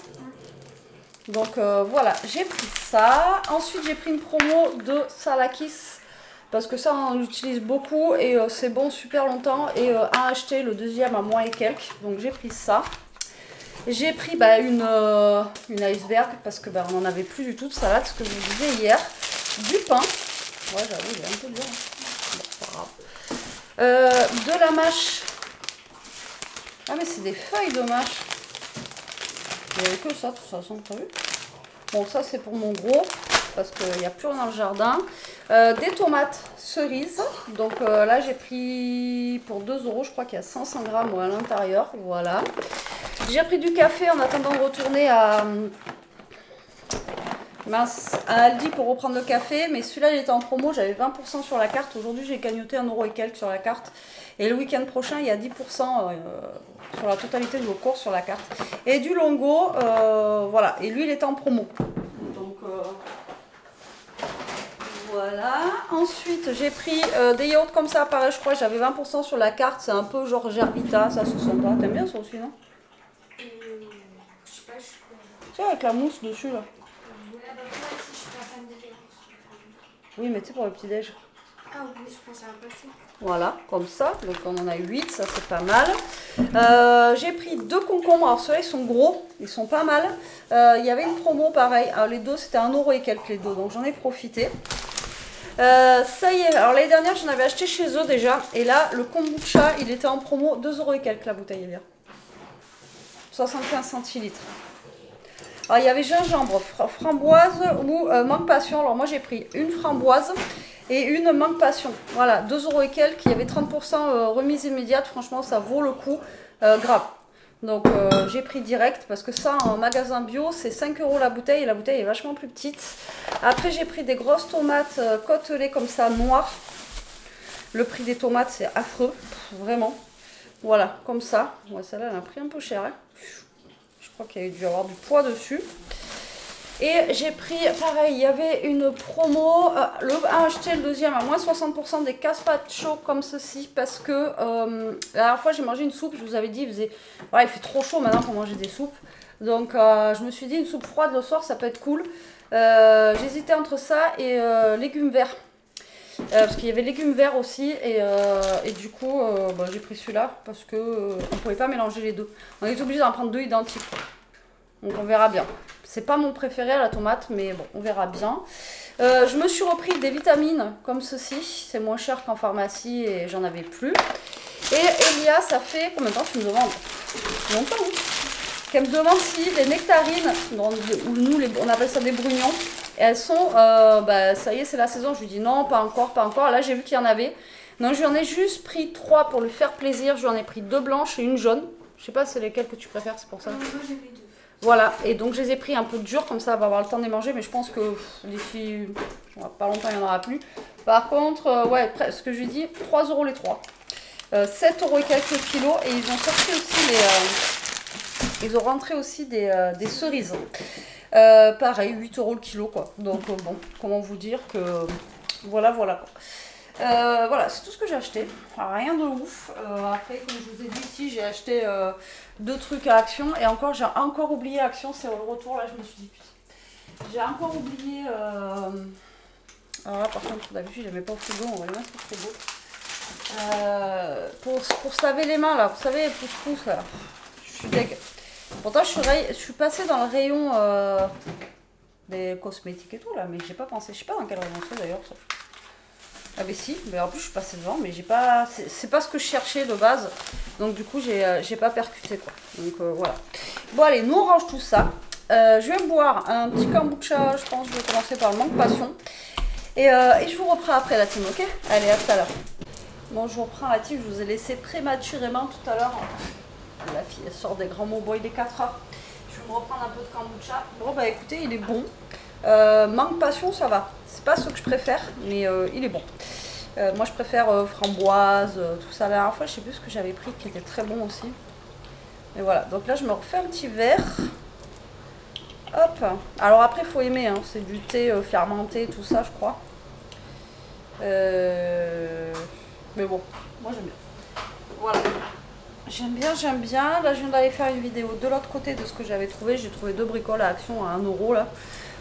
Donc voilà, j'ai pris ça. Ensuite j'ai pris une promo de Salakis. Parce que ça, on l'utilise beaucoup et c'est bon super longtemps. Et à acheter, le deuxième à moins et quelques. Donc j'ai pris ça. J'ai pris une iceberg parce que on n'en avait plus du tout de salade, ce que je vous disais hier. Du pain. Ouais, j'avoue, il est un peu dur. Bon, c'est pas grave. De la mâche. Ah, mais c'est des feuilles de mâche. Il n'y avait que ça, de toute façon, t'as vu? Bon, ça, c'est pour mon gros. Parce qu'il n'y a plus rien dans le jardin. Des tomates cerises. Donc là, j'ai pris pour 2 €. Je crois qu'il y a 500 grammes à l'intérieur. Voilà. J'ai pris du café en attendant de retourner à Aldi pour reprendre le café. Mais celui-là, il était en promo. J'avais 20% sur la carte. Aujourd'hui, j'ai cagnoté 1 € et quelques sur la carte. Et le week-end prochain, il y a 10% sur la totalité de vos courses sur la carte. Et du Longo. Voilà. Et lui, il était en promo. Donc... voilà, ensuite j'ai pris des yaourts comme ça, pareil, je crois que j'avais 20% sur la carte, c'est un peu genre Gerbita, ça se sent pas. T'aimes bien ça aussi, non? Je sais pas, je suis quoi. Tu sais, avec la mousse dessus là. Ouais, bah moi aussi je suis pas fan de yaourt. Oui, mais tu sais, pour le petit-déj. Ah oui, je pense à un passer. Voilà, comme ça, donc on en a 8, ça c'est pas mal. J'ai pris 2 concombres, alors ceux-là ils sont gros, ils sont pas mal. Il y avait une promo pareil, alors les deux c'était 1 € et quelques les deux, donc j'en ai profité. Ça y est, alors l'année dernière j'en avais acheté chez eux déjà. Et là, le kombucha, il était en promo, 2 € et quelques la bouteille, est bien. 75 centilitres. Alors il y avait gingembre, framboise ou mangue passion. Alors moi j'ai pris une framboise et une mangue passion. Voilà, 2 € et quelques. Il y avait 30% remise immédiate. Franchement, ça vaut le coup. Grave. Donc j'ai pris direct parce que ça en magasin bio c'est 5 € la bouteille et la bouteille est vachement plus petite. Après j'ai pris des grosses tomates côtelées comme ça noires. Le prix des tomates c'est affreux, vraiment. Voilà, comme ça. Ouais, celle-là elle a pris un peu cher. Hein. Je crois qu'il y a dû avoir du poids dessus. Et j'ai pris, pareil, il y avait une promo, acheter le deuxième à moins 60% des gazpacho comme ceci, parce que la dernière fois j'ai mangé une soupe, je vous avais dit, il fait trop chaud maintenant pour manger des soupes. Donc je me suis dit une soupe froide le soir, ça peut être cool. J'hésitais entre ça et légumes verts. Parce qu'il y avait légumes verts aussi et du coup j'ai pris celui-là parce que on pouvait pas mélanger les deux. On est obligé d'en prendre deux identiques. Donc on verra bien. C'est pas mon préféré à la tomate, mais bon, on verra bien. Je me suis repris des vitamines comme ceci. C'est moins cher qu'en pharmacie et j'en avais plus. Et Elia, ça fait combien de temps tu me demandes? Longtemps, oui. Qu'elle me demande si les nectarines, ou nous on appelle ça des brugnons, elles sont, ça y est, c'est la saison. Je lui dis non, pas encore, pas encore. Là, j'ai vu qu'il y en avait. Donc j'en ai juste pris 3 pour lui faire plaisir. J'en ai pris 2 blanches et une jaune. Je sais pas c'est lesquelles que tu préfères, c'est pour ça. Moi j'ai pris 2. Voilà, et donc je les ai pris un peu dur, comme ça elle va avoir le temps de les manger, mais je pense que d'ici pas longtemps il n'y en aura plus. Par contre, ouais, ce que je lui dis, 3 € les 3. 7 € et quelques kilos, et ils ont sorti aussi ils ont rentré aussi des cerises. Pareil, 8 € le kilo, quoi. Donc bon, comment vous dire que... Voilà, voilà. Voilà, c'est tout ce que j'ai acheté. Alors, rien de ouf. Après, comme je vous ai dit ici, j'ai acheté 2 trucs à Action. Et encore, j'ai encore oublié Action. C'est au retour, là, je me suis dit, putain. J'ai encore oublié... Alors là, par contre, d'habitude, je les mets pas au frigo. On va les mettre au frigo. Pour se laver les mains, là. Vous savez, pouce-pouce, là. Je suis deg. Pourtant, je suis passée dans le rayon des cosmétiques et tout, là. Mais j'ai pas pensé. Je sais pas dans quel rayon c'est, d'ailleurs, ça. Ah mais si, mais en plus je suis passée devant, mais j'ai pas, c'est pas ce que je cherchais de base, donc du coup j'ai pas percuté quoi. Donc voilà. Bon allez, nous on range tout ça. Je vais boire un petit kombucha, je pense que je vais commencer par le mangue passion. Et je vous reprends après la team, ok? Allez, à tout à l'heure. Bon, je vous reprends la team, je vous ai laissé prématurément tout à l'heure. La fille elle sort des grands mots, bon il est 4 heures. Je vais me reprendre un peu de kombucha. Bon bah écoutez, il est bon. Mangue passion ça va, c'est pas ce que je préfère mais il est bon. Moi je préfère framboise, tout ça. La dernière fois je sais plus ce que j'avais pris qui était très bon aussi. Et voilà, donc là je me refais un petit verre. Hop, alors après il faut aimer, hein. C'est du thé fermenté tout ça je crois. Mais bon, moi j'aime bien. Voilà. J'aime bien. Là je viens d'aller faire une vidéo de l'autre côté de ce que j'avais trouvé. J'ai trouvé 2 bricoles à Action à 1 € là.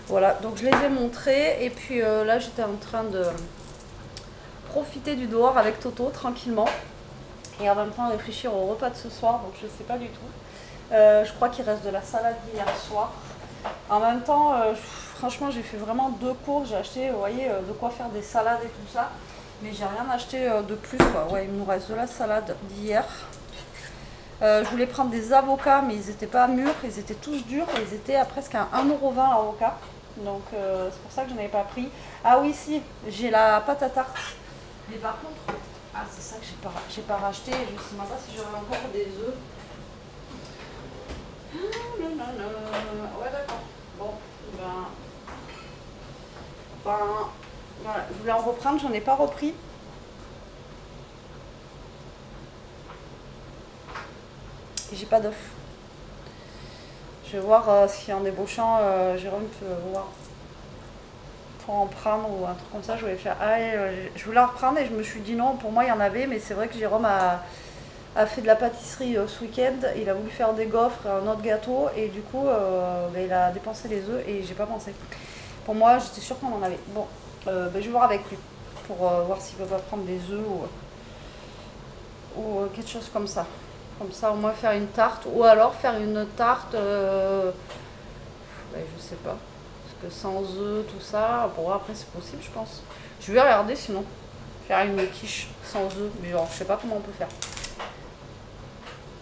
Voilà, donc je les ai montrés et puis là j'étais en train de profiter du dehors avec Toto tranquillement et en même temps réfléchir au repas de ce soir, donc je sais pas du tout. Je crois qu'il reste de la salade d'hier soir. En même temps, franchement j'ai fait vraiment 2 courses, j'ai acheté, vous voyez, de quoi faire des salades et tout ça, mais j'ai rien acheté de plus quoi. Ouais, il me reste de la salade d'hier. Je voulais prendre des avocats mais ils n'étaient pas mûrs, ils étaient tous durs et ils étaient à presque à 1,20 € l'avocat. Donc c'est pour ça que je n'avais pas pris. Ah oui si, j'ai la pâte à tarte. Mais par contre, c'est ça que j'ai pas racheté. Je ne sais même pas si j'aurai encore des œufs. Ouais d'accord. Bon, voilà, je voulais en reprendre, j'en ai pas repris. Et j'ai pas d'œufs. Je vais voir si en débauchant, Jérôme peut voir pour en prendre ou un truc comme ça. Je voulais faire. Je voulais en reprendre et je me suis dit non, pour moi il y en avait, mais c'est vrai que Jérôme a fait de la pâtisserie ce week-end. Il a voulu faire des gaufres, un autre gâteau et du coup il a dépensé les œufs et j'ai pas pensé. Pour moi, j'étais sûre qu'on en avait. Bon, je vais voir avec lui pour voir s'il peut pas prendre des œufs ou quelque chose comme ça. Comme ça, au moins faire une tarte. Ou alors faire une tarte... je sais pas. Parce que sans œufs, tout ça, bon après c'est possible je pense. Je vais regarder sinon. Faire une quiche sans œufs, mais genre je sais pas comment on peut faire.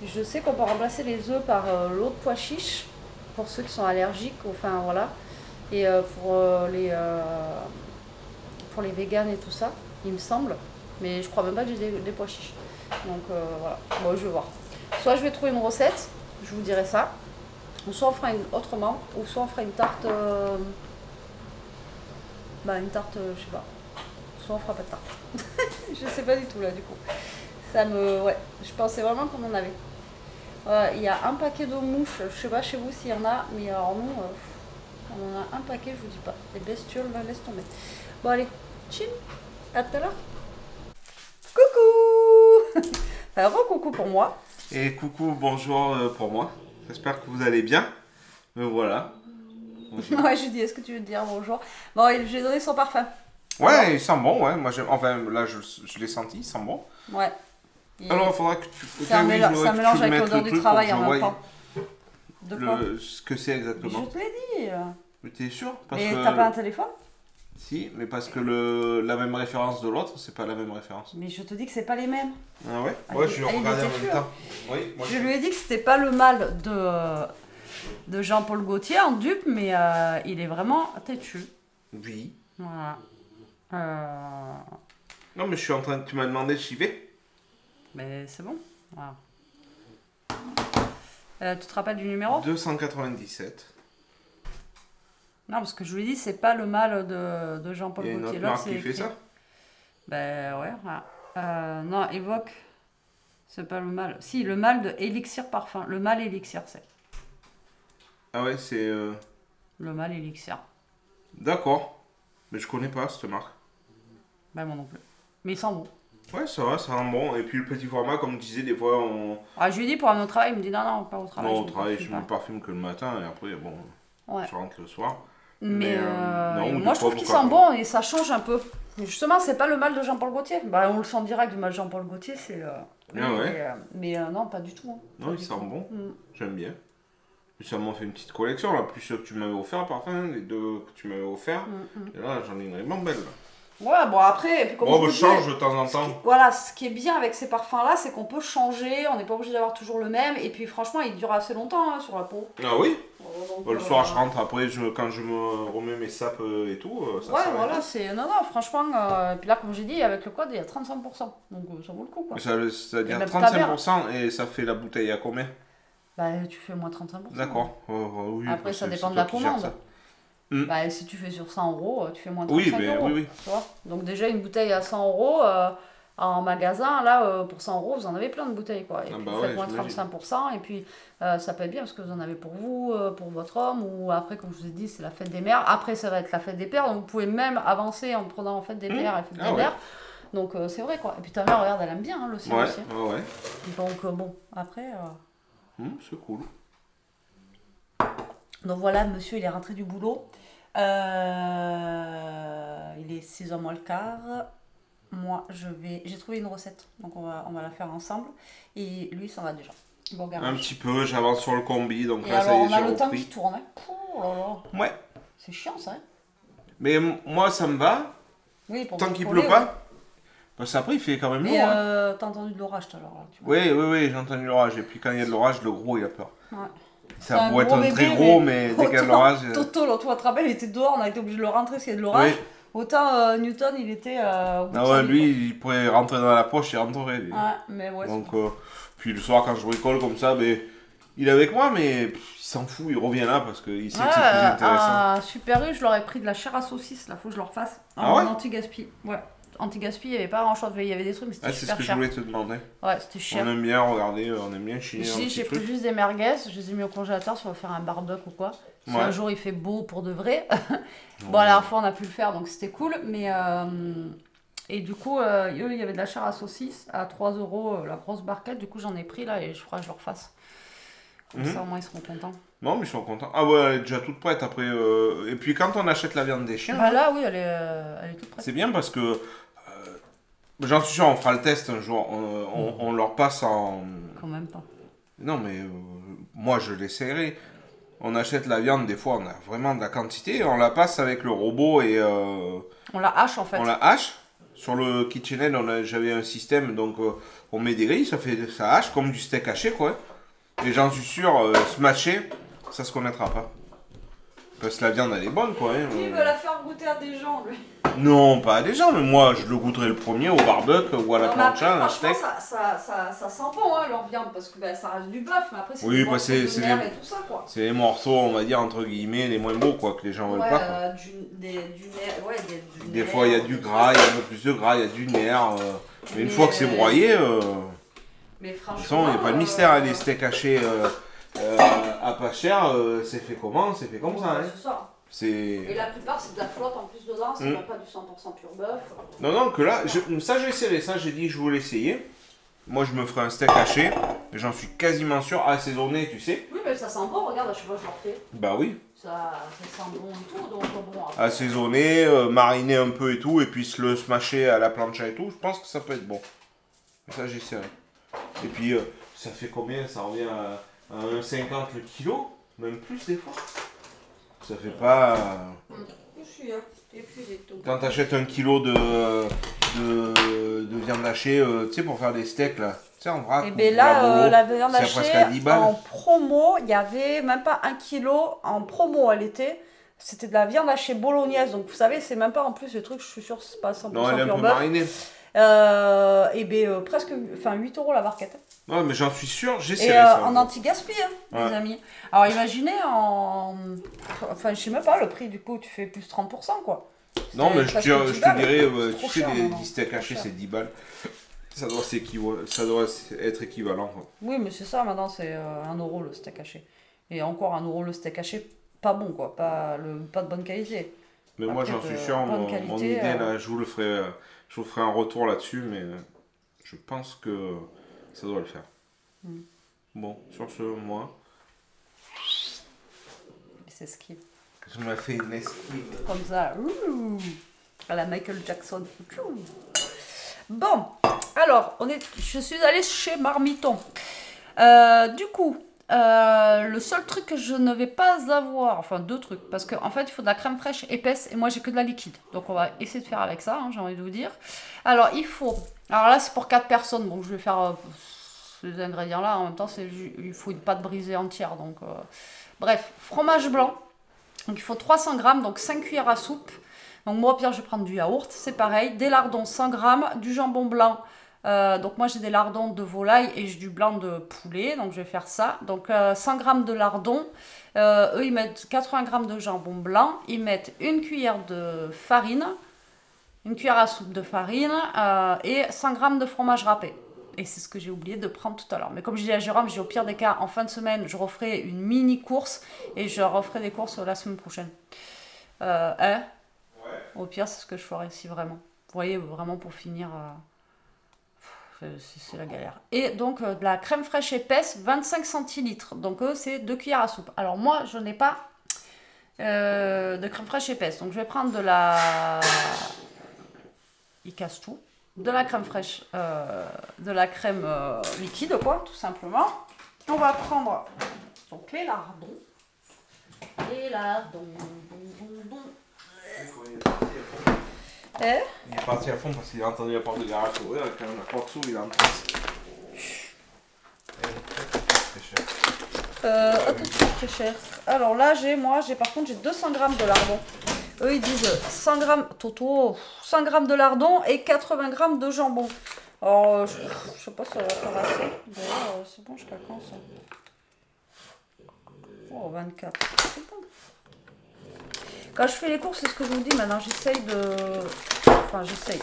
Je sais qu'on peut remplacer les œufs par l'eau de pois chiche, pour ceux qui sont allergiques, enfin voilà. Et pour les véganes et tout ça, il me semble. Mais je crois même pas que j'ai des pois chiches. Donc voilà, bon, je vais voir. Soit je vais trouver une recette, je vous dirai ça. Ou soit on fera autrement, ou soit on fera une tarte, je sais pas. Soit on fera pas de tarte. Je sais pas du tout là du coup. Ouais, je pensais vraiment qu'on en avait. Il y a un paquet de mouches, je sais pas chez vous s'il y en a, mais alors nous, on en a un paquet, je vous dis pas. Les bestioles, là, laisse tomber. Bon allez, chill, à tout à l'heure. Coucou. Alors coucou pour moi. Et coucou, bonjour pour moi. J'espère que vous allez bien. Me voilà. Bonjour. Ouais, je dis, est-ce que tu veux te dire bonjour? Bon, j'ai donné son parfum. Ouais, Alors, il sent bon, ouais. Moi, enfin, là, je l'ai senti, il sent bon. ouais. Alors, il faudra que tu. C'est un mélange avec l'odeur du travail en même temps. De quoi? Ce que c'est exactement. Je te l'ai dit. Mais t'es sûr? Mais t'as pas un téléphone? Si, mais parce que la même référence de l'autre, c'est pas la même référence. Mais je te dis que c'est pas les mêmes. Ah ouais? Ah, Ouais, je vais il regarder en était même sûr. temps. Oui, moi Je lui ai dit que c'était pas le mal de Jean-Paul Gaultier en dupe, mais il est vraiment têtu. Oui. Voilà. Non, mais je suis en train de. Tu m'as demandé si j'y vais. Mais c'est bon. Voilà. Tu te rappelles du numéro? 297. Non, parce que je lui ai dit, c'est pas le mal de Jean-Paul Il y a une Gaultier. autre marque qui fait écrit. ça? Ben ouais, voilà. Non, évoque, c'est pas le mal. Si, le mal de Élixir Parfum. Le mal Élixir, c'est. Ah ouais, c'est. Le mal Élixir. D'accord. Mais je connais pas cette marque. Ben moi non plus. Mais il sent bon. Ouais, ça va, ça sent bon. Et puis le petit format, comme tu disais, des fois on. Ah, je lui ai dit pour un autre travail, il me dit non, pas au travail. Non, je au me travail, parfume je me pas. parfume que le matin et après, bon, Ouais. je rentre le soir. Mais non, ou moi des je trouve fois, qu'il pourquoi sent pas. bon et ça change un peu. Et justement, c'est pas le mal de Jean-Paul Gaultier. Bah, on le sent direct, le mal de Jean-Paul Gaultier, c'est. Mais non, pas du tout. Hein. Non, Pas il du sent tout. bon. Mm. J'aime bien. Puis ça m'a fait une petite collection, là, plus ceux que tu m'avais offert, parfum, les deux que tu m'avais offert. Et là, j'en ai une vraiment belle. Là. Ouais, bon après, et puis comme Bon, je je vous change dis, de temps en temps. voilà, ce qui est bien avec ces parfums-là, c'est qu'on peut changer, on n'est pas obligé d'avoir toujours le même, et puis franchement, il dure assez longtemps hein, sur la peau. Ah oui? Donc, Bon, le soir, je rentre après, quand je me remets mes sapes et tout, ça ouais, s'arrête. voilà, c'est. Non, franchement, et puis là, comme j'ai dit, avec le code, il y a 35%. Donc ça vaut le coup, quoi. C'est-à-dire Et même 35% et ça fait la bouteille à combien? Bah, tu fais moins 35%. D'accord. Oui, Après, bah, ça c'est dépend de toi la qui gères commande. ça. Bah, si tu fais sur 100 euros, tu fais moins de Oui, 35 euros. oui. Tu vois. Donc, déjà, une bouteille à 100 euros en magasin, là, pour 100 euros, vous en avez plein de bouteilles, quoi. Et puis, bah vous ouais, faites moins j'imagine. 35%, et puis ça peut être bien parce que vous en avez pour vous, pour votre homme, ou après, comme je vous ai dit, c'est la fête des mères. Après, ça va être la fête des pères, donc vous pouvez même avancer en prenant en fête des pères et fête des ouais. mères. Donc, c'est vrai, quoi. Et puis, ta mère, regarde, elle aime bien hein, le sien Ouais, aussi. ouais. Donc, bon, après. C'est cool. Donc voilà, monsieur, il est rentré du boulot. Il est 6h moins le quart. Moi, j'ai trouvé une recette. Donc on va la faire ensemble. Et lui, il s'en va déjà. Bon, Un petit peu, j'avance sur le combi, donc et là, ça alors, y est, on a j'ai le temps repris. qui tourne. Hein. Oh là là. Ouais. C'est chiant, ça. Hein. Mais moi, ça me va, Oui, pour tant qu'il bricoler, pleut pas. Parce qu'après, il fait quand même Mais lourd. Hein. t'as entendu de l'orage tout à l'heure. Là, tu vois. Oui, j'ai entendu l'orage. Et puis quand il y a de l'orage, le gros, il a peur. Ouais. Ça C'est a beau être gros un bébé, très gros, mais dès qu'il y a de l'orage... Toto, l'autre, tu te rappelles, il était dehors, on a été obligé de le rentrer parce qu'il y a de l'orage. Oui. Autant Newton, il était. Au bout de Ah sa ouais, vie, lui, il pourrait rentrer dans la poche et rentrer. Lui. quoi. Ouais, mais ouais. Donc, puis le soir, quand je bricole comme ça, ben, il est avec moi, mais il s'en fout, il revient là parce qu'il sait que c'est plus intéressant. Super U, je leur ai pris de la chair à saucisse, là, faut que je leur fasse. Ah ouais Anti-gaspi. Ouais. Anti-gaspi, il n'y avait pas grand chose, il y avait des trucs, mais c'était C'est ce super que je cher. voulais te demander. Ouais, c'était cher. On aime bien regarder, on aime bien chiner un Ici, petit j'ai pris truc. juste des merguez, je les ai mis au congélateur, si on va faire un barbecue ou quoi. Si Ouais. un jour il fait beau pour de vrai. Bon, la dernière fois on a pu le faire, donc c'était cool, mais. Et du coup, eux, il y avait de la chair à saucisse à 3 euros, la grosse barquette, du coup j'en ai pris là et je crois que je leur fasse. Comme ça, au moins ils seront contents. Non, mais ils sont contents. Ah ouais, elle est déjà toute prête après. Et puis quand on achète la viande des chiens, Bah là, oui, elle est toute prête. c'est bien parce que. J'en suis sûr, on fera le test un jour. On leur passe en. Quand même pas. Non, mais moi je l'essayerai. on achète la viande, des fois on a vraiment de la quantité, on la passe avec le robot et On la hache en fait. on la hache. Sur le KitchenAid, j'avais un système, donc on met des grilles, ça hache comme du steak haché, quoi. Et j'en suis sûr, smasher, ça se connaîtra pas. Parce que la viande, elle est bonne, quoi. Hein. Il veut la faire goûter à des gens, lui. Non, pas à des gens, mais moi, je le goûterai le premier au barbecue ou à la plancha, un steak. Ça sent bon, hein, leur viande, parce que ben, ça reste du bœuf, mais après, c'est Oui, des bah, morceaux c'est de nerfs et tout ça, quoi. C'est les morceaux, on va dire, entre guillemets, les moins beaux, quoi, que les gens veulent pas. Quoi. Des fois, il y a du gras, il y a un peu plus de gras, il y a du nerf. Mais une fois que c'est broyé, mais de franchement, toute façon, il n'y a pas de mystère. Hein, les steaks hachés à pas cher, c'est fait comment? C'est fait comme ça. Hein. C'est ça. Et la plupart, c'est de la flotte en plus dedans, c'est pas du 100% pur bœuf. Non, que là, ça, j'ai essayé. Ça, j'ai dit que je voulais essayer. Moi, je me ferai un steak haché. J'en suis quasiment sûr, assaisonné, tu sais. Oui, mais ça sent bon, regarde, à chaque fois que je leur fais. Bah oui. Ça sent bon et tout, donc bon. Après, Assaisonné, mariner un peu et tout, et puis le smasher à la plancha et tout, je pense que ça peut être bon. Ça, j'essaierai. Et puis, ça fait combien? Ça revient à 1,50 le kilo? Même plus des fois. Ça fait pas... Quand t'achètes 1 kilo de viande hachée, tu sais, pour faire des steaks, là. Tu sais, en vrac. et bien là, la viande presque hachée, à 10 balles. en promo, il y avait même pas 1 kilo en promo, elle était. C'était de la viande hachée bolognaise, donc vous savez, c'est même pas en plus le truc, je suis sûre, c'est pas 100% Non, elle est un pur peu bœuf. marinée. Et bien presque, enfin 8 € la barquette. Ouais, mais j'en suis sûr, Et j'essaierai ça. en anti-gaspi, hein, Ouais. les amis. Alors imaginez enfin je sais même pas, le prix du coup, tu fais plus 30%, quoi. Non, mais presque je 10 te balles. dirais, C'est tu trop sais, cher, non, des steaks trop hachés, cher. c'est 10 balles. Ça doit être équivalent. Quoi. Oui, mais c'est ça, maintenant, c'est 1 € le steak haché. Et encore 1 € le steak haché, pas bon, quoi, pas de bonne qualité. Mais moi, Après, j'en suis de sûr, bonne mon qualité, idée, là, je vous ferai un retour là-dessus, mais je pense que ça doit le faire. Bon, sur ce, moi, C'est ce qui je me fais une esquive. comme ça, à la Michael Jackson. Bon, alors, je suis allée chez Marmiton. Du coup, le seul truc que je ne vais pas avoir, enfin 2 trucs, parce qu'en fait, il faut de la crème fraîche épaisse et moi j'ai que de la liquide. Donc on va essayer de faire avec ça, hein, j'ai envie de vous dire. Alors, alors là, c'est pour 4 personnes, donc je vais faire ces ingrédients-là. En même temps, il faut une pâte brisée entière. Donc, bref, fromage blanc. Donc il faut 300 g, donc 5 cuillères à soupe. Donc moi, Pierre, je vais prendre du yaourt, c'est pareil. Des lardons, 100 g, du jambon blanc. Donc moi, j'ai des lardons de volaille et j'ai du blanc de poulet. Donc je vais faire ça. Donc 100 g de lardons. Eux, ils mettent 80 g de jambon blanc. Ils mettent une cuillère de farine, une cuillère à soupe de farine et 100 g de fromage râpé. Et c'est ce que j'ai oublié de prendre tout à l'heure. Mais comme je dis à Jérôme, au pire des cas, en fin de semaine, je referai une mini course et je referai des courses la semaine prochaine. Au pire, c'est ce que je ferai si vraiment. Vous voyez, vraiment pour finir, c'est la galère. Et donc, de la crème fraîche épaisse, 25 centilitres. Donc, c'est 2 cuillères à soupe. Alors, moi, je n'ai pas de crème fraîche épaisse. Donc, je vais prendre de la... Il casse tout. De la crème fraîche, de la crème liquide, quoi, tout simplement. On va prendre donc les lardons. Les lardons. Il est parti à fond parce qu'il a entendu la porte de garage s'ouvrir et quand la porte s'ouvre, il est en place. Très cher. Alors là, j'ai par contre, j'ai 200 g de lardons. Eux, ils disent 100 g, Toto, 100 g de lardons et 80 g de jambon. Alors, je sais pas si ça va faire assez. D'ailleurs, c'est bon jusqu'à quand ça? Oh, 24. C'est bon. Quand je fais les courses, c'est ce que je vous dis maintenant. J'essaye de... Enfin, j'essaye.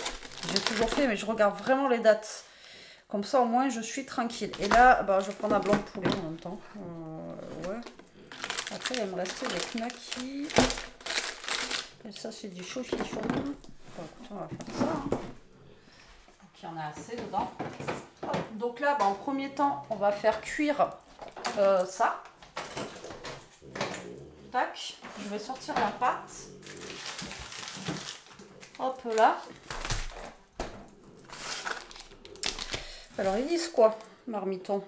J'ai toujours fait, mais je regarde vraiment les dates. Comme ça, au moins, je suis tranquille. Et là, bah, je vais prendre un blanc de poulet en même temps. Ouais. Après, il va me rester des knackis. Et ça, c'est du saucisson. Bon, écoute, on va faire ça. Hein. Donc, il y en a assez dedans. Hop. Donc là, bah, en premier temps, on va faire cuire ça. Tac. Je vais sortir la pâte. Hop là. Alors, ils disent quoi, Marmiton?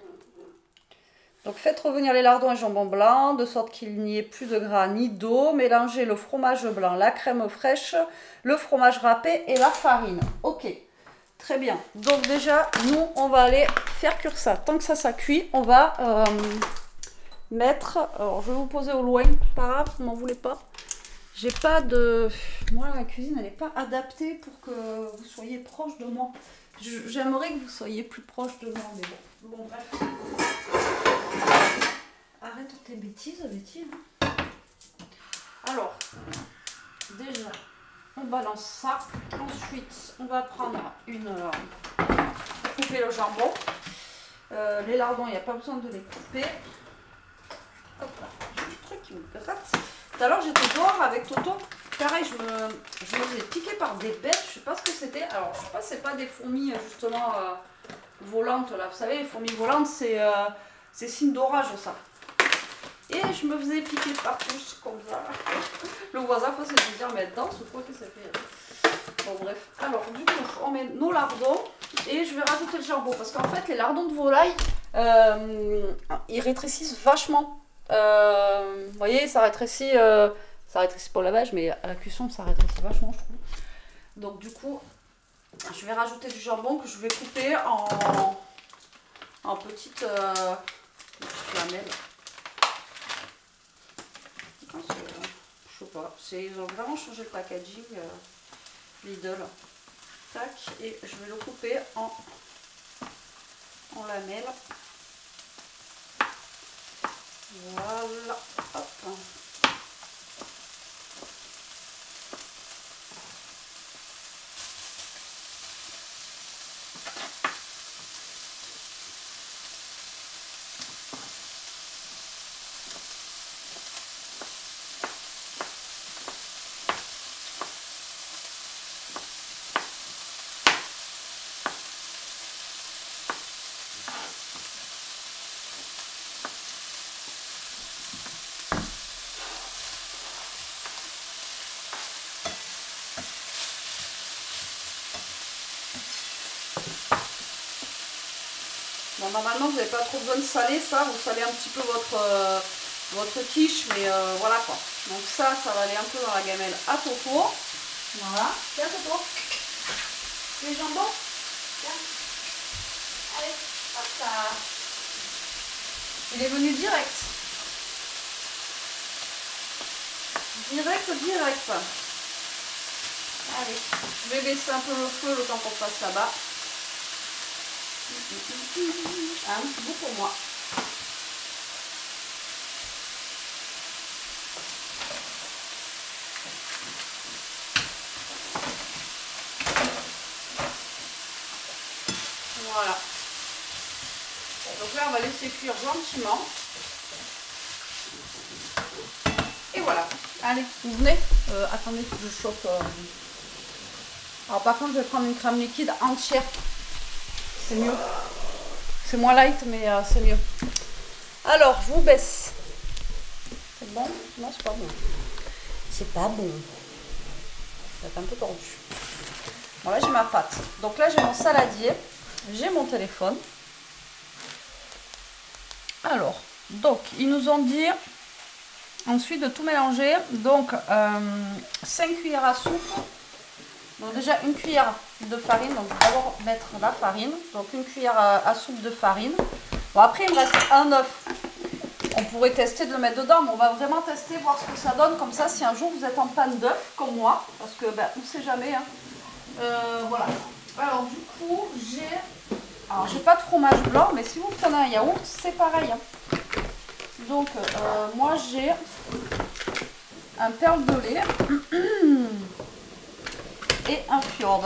Donc faites revenir les lardons et jambon blanc, de sorte qu'il n'y ait plus de gras ni d'eau. Mélangez le fromage blanc, la crème fraîche, le fromage râpé et la farine. Ok, très bien. Donc déjà, nous, on va aller faire cuire ça. Tant que ça cuit, on va mettre... Alors, je vais vous poser au loin, pas grave, ne m'en voulez pas. J'ai pas de... Moi, la cuisine, elle n'est pas adaptée pour que vous soyez proche de moi. J'aimerais que vous soyez plus proche de moi, mais bon. Bon, bref. Arrête tes bêtises, Betty. Alors, déjà, on balance ça. Ensuite, on va prendre une... couper le jambon. Les lardons, il n'y a pas besoin de les couper. Hop là, j'ai un truc qui me gratte. Tout à l'heure, j'étais dehors avec Toto. Pareil, je me faisais piquer par des bêtes. Je sais pas ce que c'était. Alors, je sais pas, c'est pas des fourmis, justement, volantes, là. Vous savez, les fourmis volantes, c'est signe d'orage, ça. Et je me faisais piquer partout, comme ça. Le voisin, faut se dire, mais danse ou quoi que ça fait. Bon, bref. Alors, du coup, on met nos lardons. Et je vais rajouter le jambon. Parce qu'en fait, les lardons de volaille, ils rétrécissent vachement. Vous voyez, ça rétrécit pour le lavage, mais à la cuisson, ça rétrécit vachement, je trouve. Donc, du coup, je vais rajouter du jambon que je vais couper en petites lamelles. Je sais pas, ils ont vraiment changé le packaging Lidl. Tac, et je vais le couper en lamelles. Voilà, hop. Bon, normalement, vous n'avez pas trop besoin de saler ça. Vous salez un petit peu votre quiche, mais voilà quoi. Donc ça va aller un peu dans la gamelle à Toto. Voilà. Tiens, Toto. Les jambons. Tiens. Allez, hop ça. Il est venu direct. Direct. Allez, je vais baisser un peu le feu le temps qu'on passe là-bas. Un petit bout pour moi. Voilà. Donc là, on va laisser cuire gentiment. Et voilà. Allez, vous venez. Attendez que je chauffe. Alors par contre, je vais prendre une crème liquide entière. C'est mieux. C'est moins light, mais c'est mieux. Alors, je vous baisse. C'est bon? Non, c'est pas bon. C'est pas bon. Ça va être un peu tordu. Bon, là, j'ai ma pâte. Donc là, j'ai mon saladier. J'ai mon téléphone. Alors, donc, ils nous ont dit ensuite de tout mélanger. Donc, 5 cuillères à soupe. Donc déjà une cuillère de farine, donc d'abord mettre la farine, donc une cuillère à soupe de farine. Bon après il me reste un œuf, on pourrait tester de le mettre dedans, mais on va vraiment tester, voir ce que ça donne, comme ça si un jour vous êtes en panne d'œuf comme moi, parce que ben, on ne sait jamais. Hein. Voilà, alors du coup j'ai pas de fromage blanc, mais si vous prenez un yaourt c'est pareil. Hein. Donc moi j'ai un perle de lait. Et un fjord.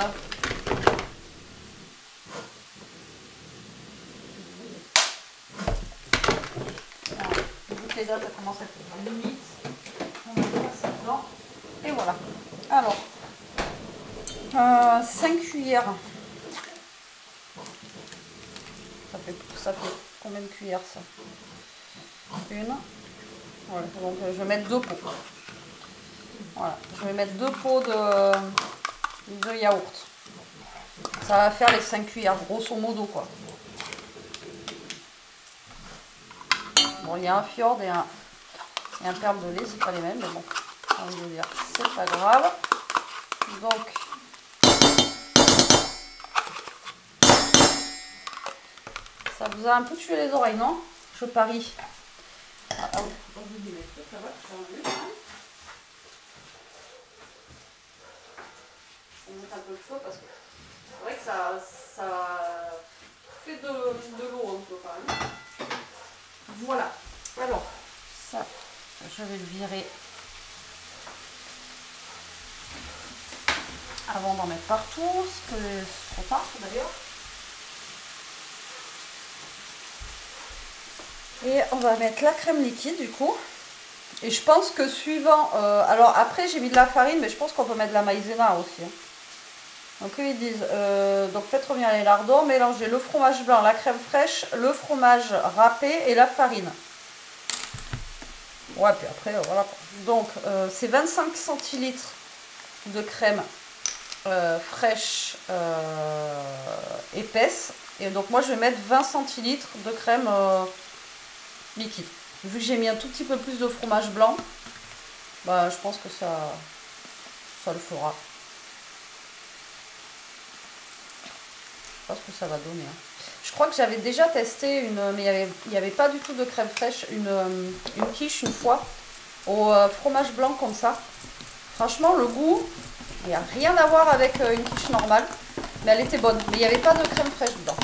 Les dates, ça commence à être limite. On va mettre ça dedans. Et voilà. Alors, 5 cuillères. Ça fait combien de cuillères ça? Une. Voilà. Donc je vais mettre 2 pots. Voilà. Je vais mettre 2 pots de yaourt. Ça va faire les 5 cuillères, grosso modo quoi. Bon, il y a un fjord et un perle de lait, c'est pas les mêmes, mais bon, j'ai envie de dire, c'est pas grave. Donc, ça vous a un peu tué les oreilles, non? Je parie. Ah oui, donc je dis, mais ça va, je vais enlever quand même. Je vais mettre un peu le feu parce que c'est vrai que ça fait de l'eau un peu quand même. Voilà. Alors, ça, je vais le virer avant d'en mettre partout, ce que c'est trop tard d'ailleurs. Et on va mettre la crème liquide du coup. Et je pense que suivant... alors après j'ai mis de la farine, mais je pense qu'on peut mettre de la maïzena aussi. Hein. Donc eux ils disent, donc faites revenir les lardons, mélangez le fromage blanc, la crème fraîche, le fromage râpé et la farine. Ouais, puis après voilà. Donc c'est 25 centilitres de crème fraîche épaisse. Et donc moi je vais mettre 20 centilitres de crème liquide. Vu que j'ai mis un tout petit peu plus de fromage blanc, bah, je pense que ça le fera. Je pense que ça va donner. Hein. Je crois que j'avais déjà testé une, mais il n'y avait pas du tout de crème fraîche, une quiche une fois au fromage blanc comme ça. Franchement, le goût, il n'y a rien à voir avec une quiche normale, mais elle était bonne. Mais il n'y avait pas de crème fraîche dedans.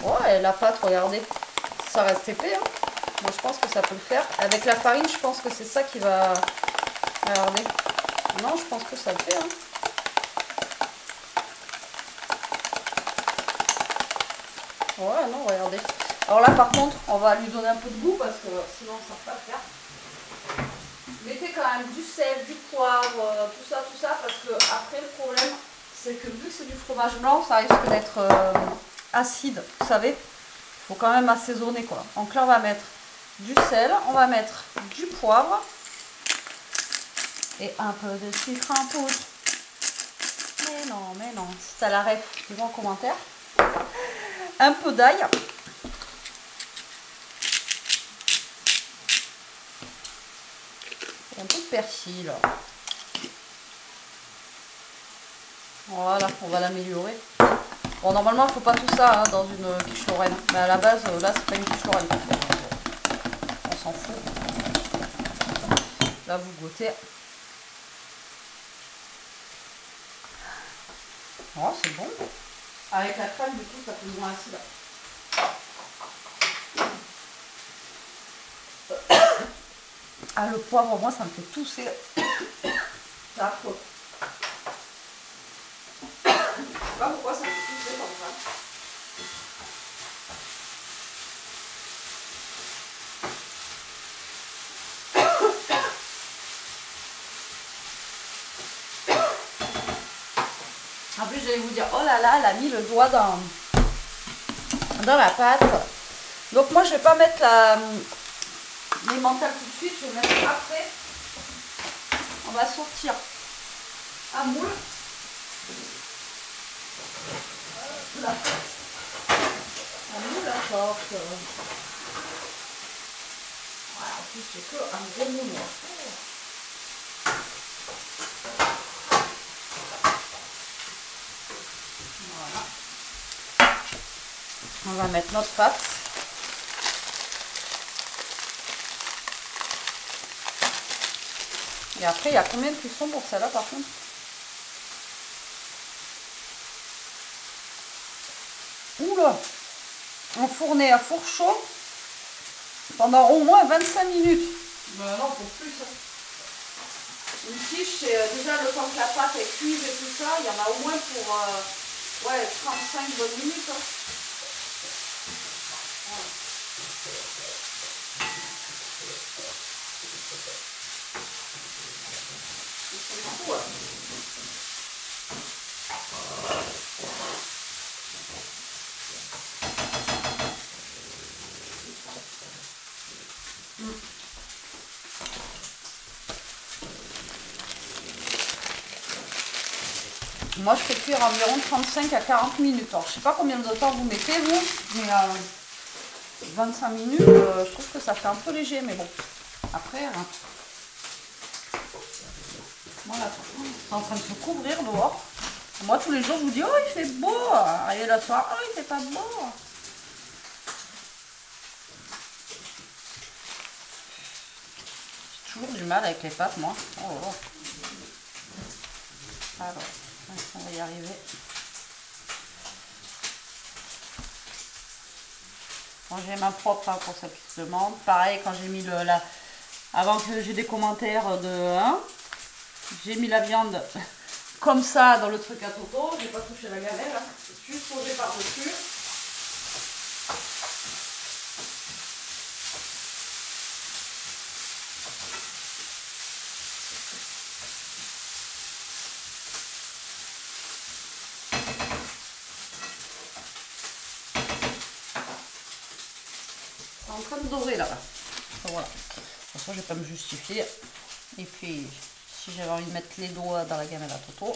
Ouais, la pâte, regardez, ça reste épais. Hein. Moi, je pense que ça peut le faire. Avec la farine, je pense que c'est ça qui va... Regardez. Non, je pense que ça le fait. Hein. Ouais, non, regardez. Alors là, par contre, on va lui donner un peu de goût parce que sinon, ça ne va pas le faire. Mettez quand même du sel, du poivre, tout ça, parce que après, le problème, c'est que vu que c'est du fromage blanc, ça risque d'être acide, vous savez. Il faut quand même assaisonner, quoi. Donc là, on va mettre du sel, on va mettre du poivre et un peu de sucre en poudre. Mais non, si t'as la ref, dis-moi en commentaire. Un peu d'ail. Et un peu de persil. Voilà, on va l'améliorer. Bon, normalement, il ne faut pas tout ça hein, dans une quiche lorraine. Mais à la base, là, c'est pas une quiche lorraine. On s'en fout. Là, vous goûtez. Oh, c'est bon. Avec la crème, du coup, ça fait moins acide. Ah, le poivre, moi, ça me fait tousser. C'est affreux. Je sais pas pourquoi ça me fait tousser comme ça. En plus, j'allais vous dire, oh là là, elle a mis le doigt dans la pâte. Donc moi, je vais pas mettre l'emmental tout de suite, je vais le mettre après. On va sortir à moule. La pâte. À moule la porte. Voilà, en plus, c'est que un gros moule. On va mettre notre pâte. Et après, il y a combien de cuissons pour celle-là par contre? Oula! Enfourner à four chaud pendant au moins 25 minutes. Ben non, pour plus. Une quiche, c'est déjà le temps que la pâte est cuite et tout ça. Il y en a au moins pour 35 bonnes minutes. Hein. Moi, je fais cuire environ 35 à 40 minutes. Alors, je sais pas combien de temps vous mettez, vous, mais 25 minutes, je trouve que ça fait un peu léger, mais bon. Après, voilà, c'est en train de se couvrir dehors. Moi, tous les jours, je vous dis, oh, il fait beau. Et le soir, oh, il fait pas beau. J'ai toujours du mal avec les pâtes, moi. Oh là là. Alors, on va y arriver. Quand j'ai ma propre, hein, pour ceux qui se demandent. Pareil, quand j'ai mis avant que j'ai des commentaires de... Hein, j'ai mis la viande comme ça dans le truc à Toto. J'ai pas touché la gamelle, hein. Juste posé par-dessus. En train de dorer là-bas. Voilà. De toute façon, je vais pas me justifier. Et puis, si j'avais envie de mettre les doigts dans la gamelle à Toto,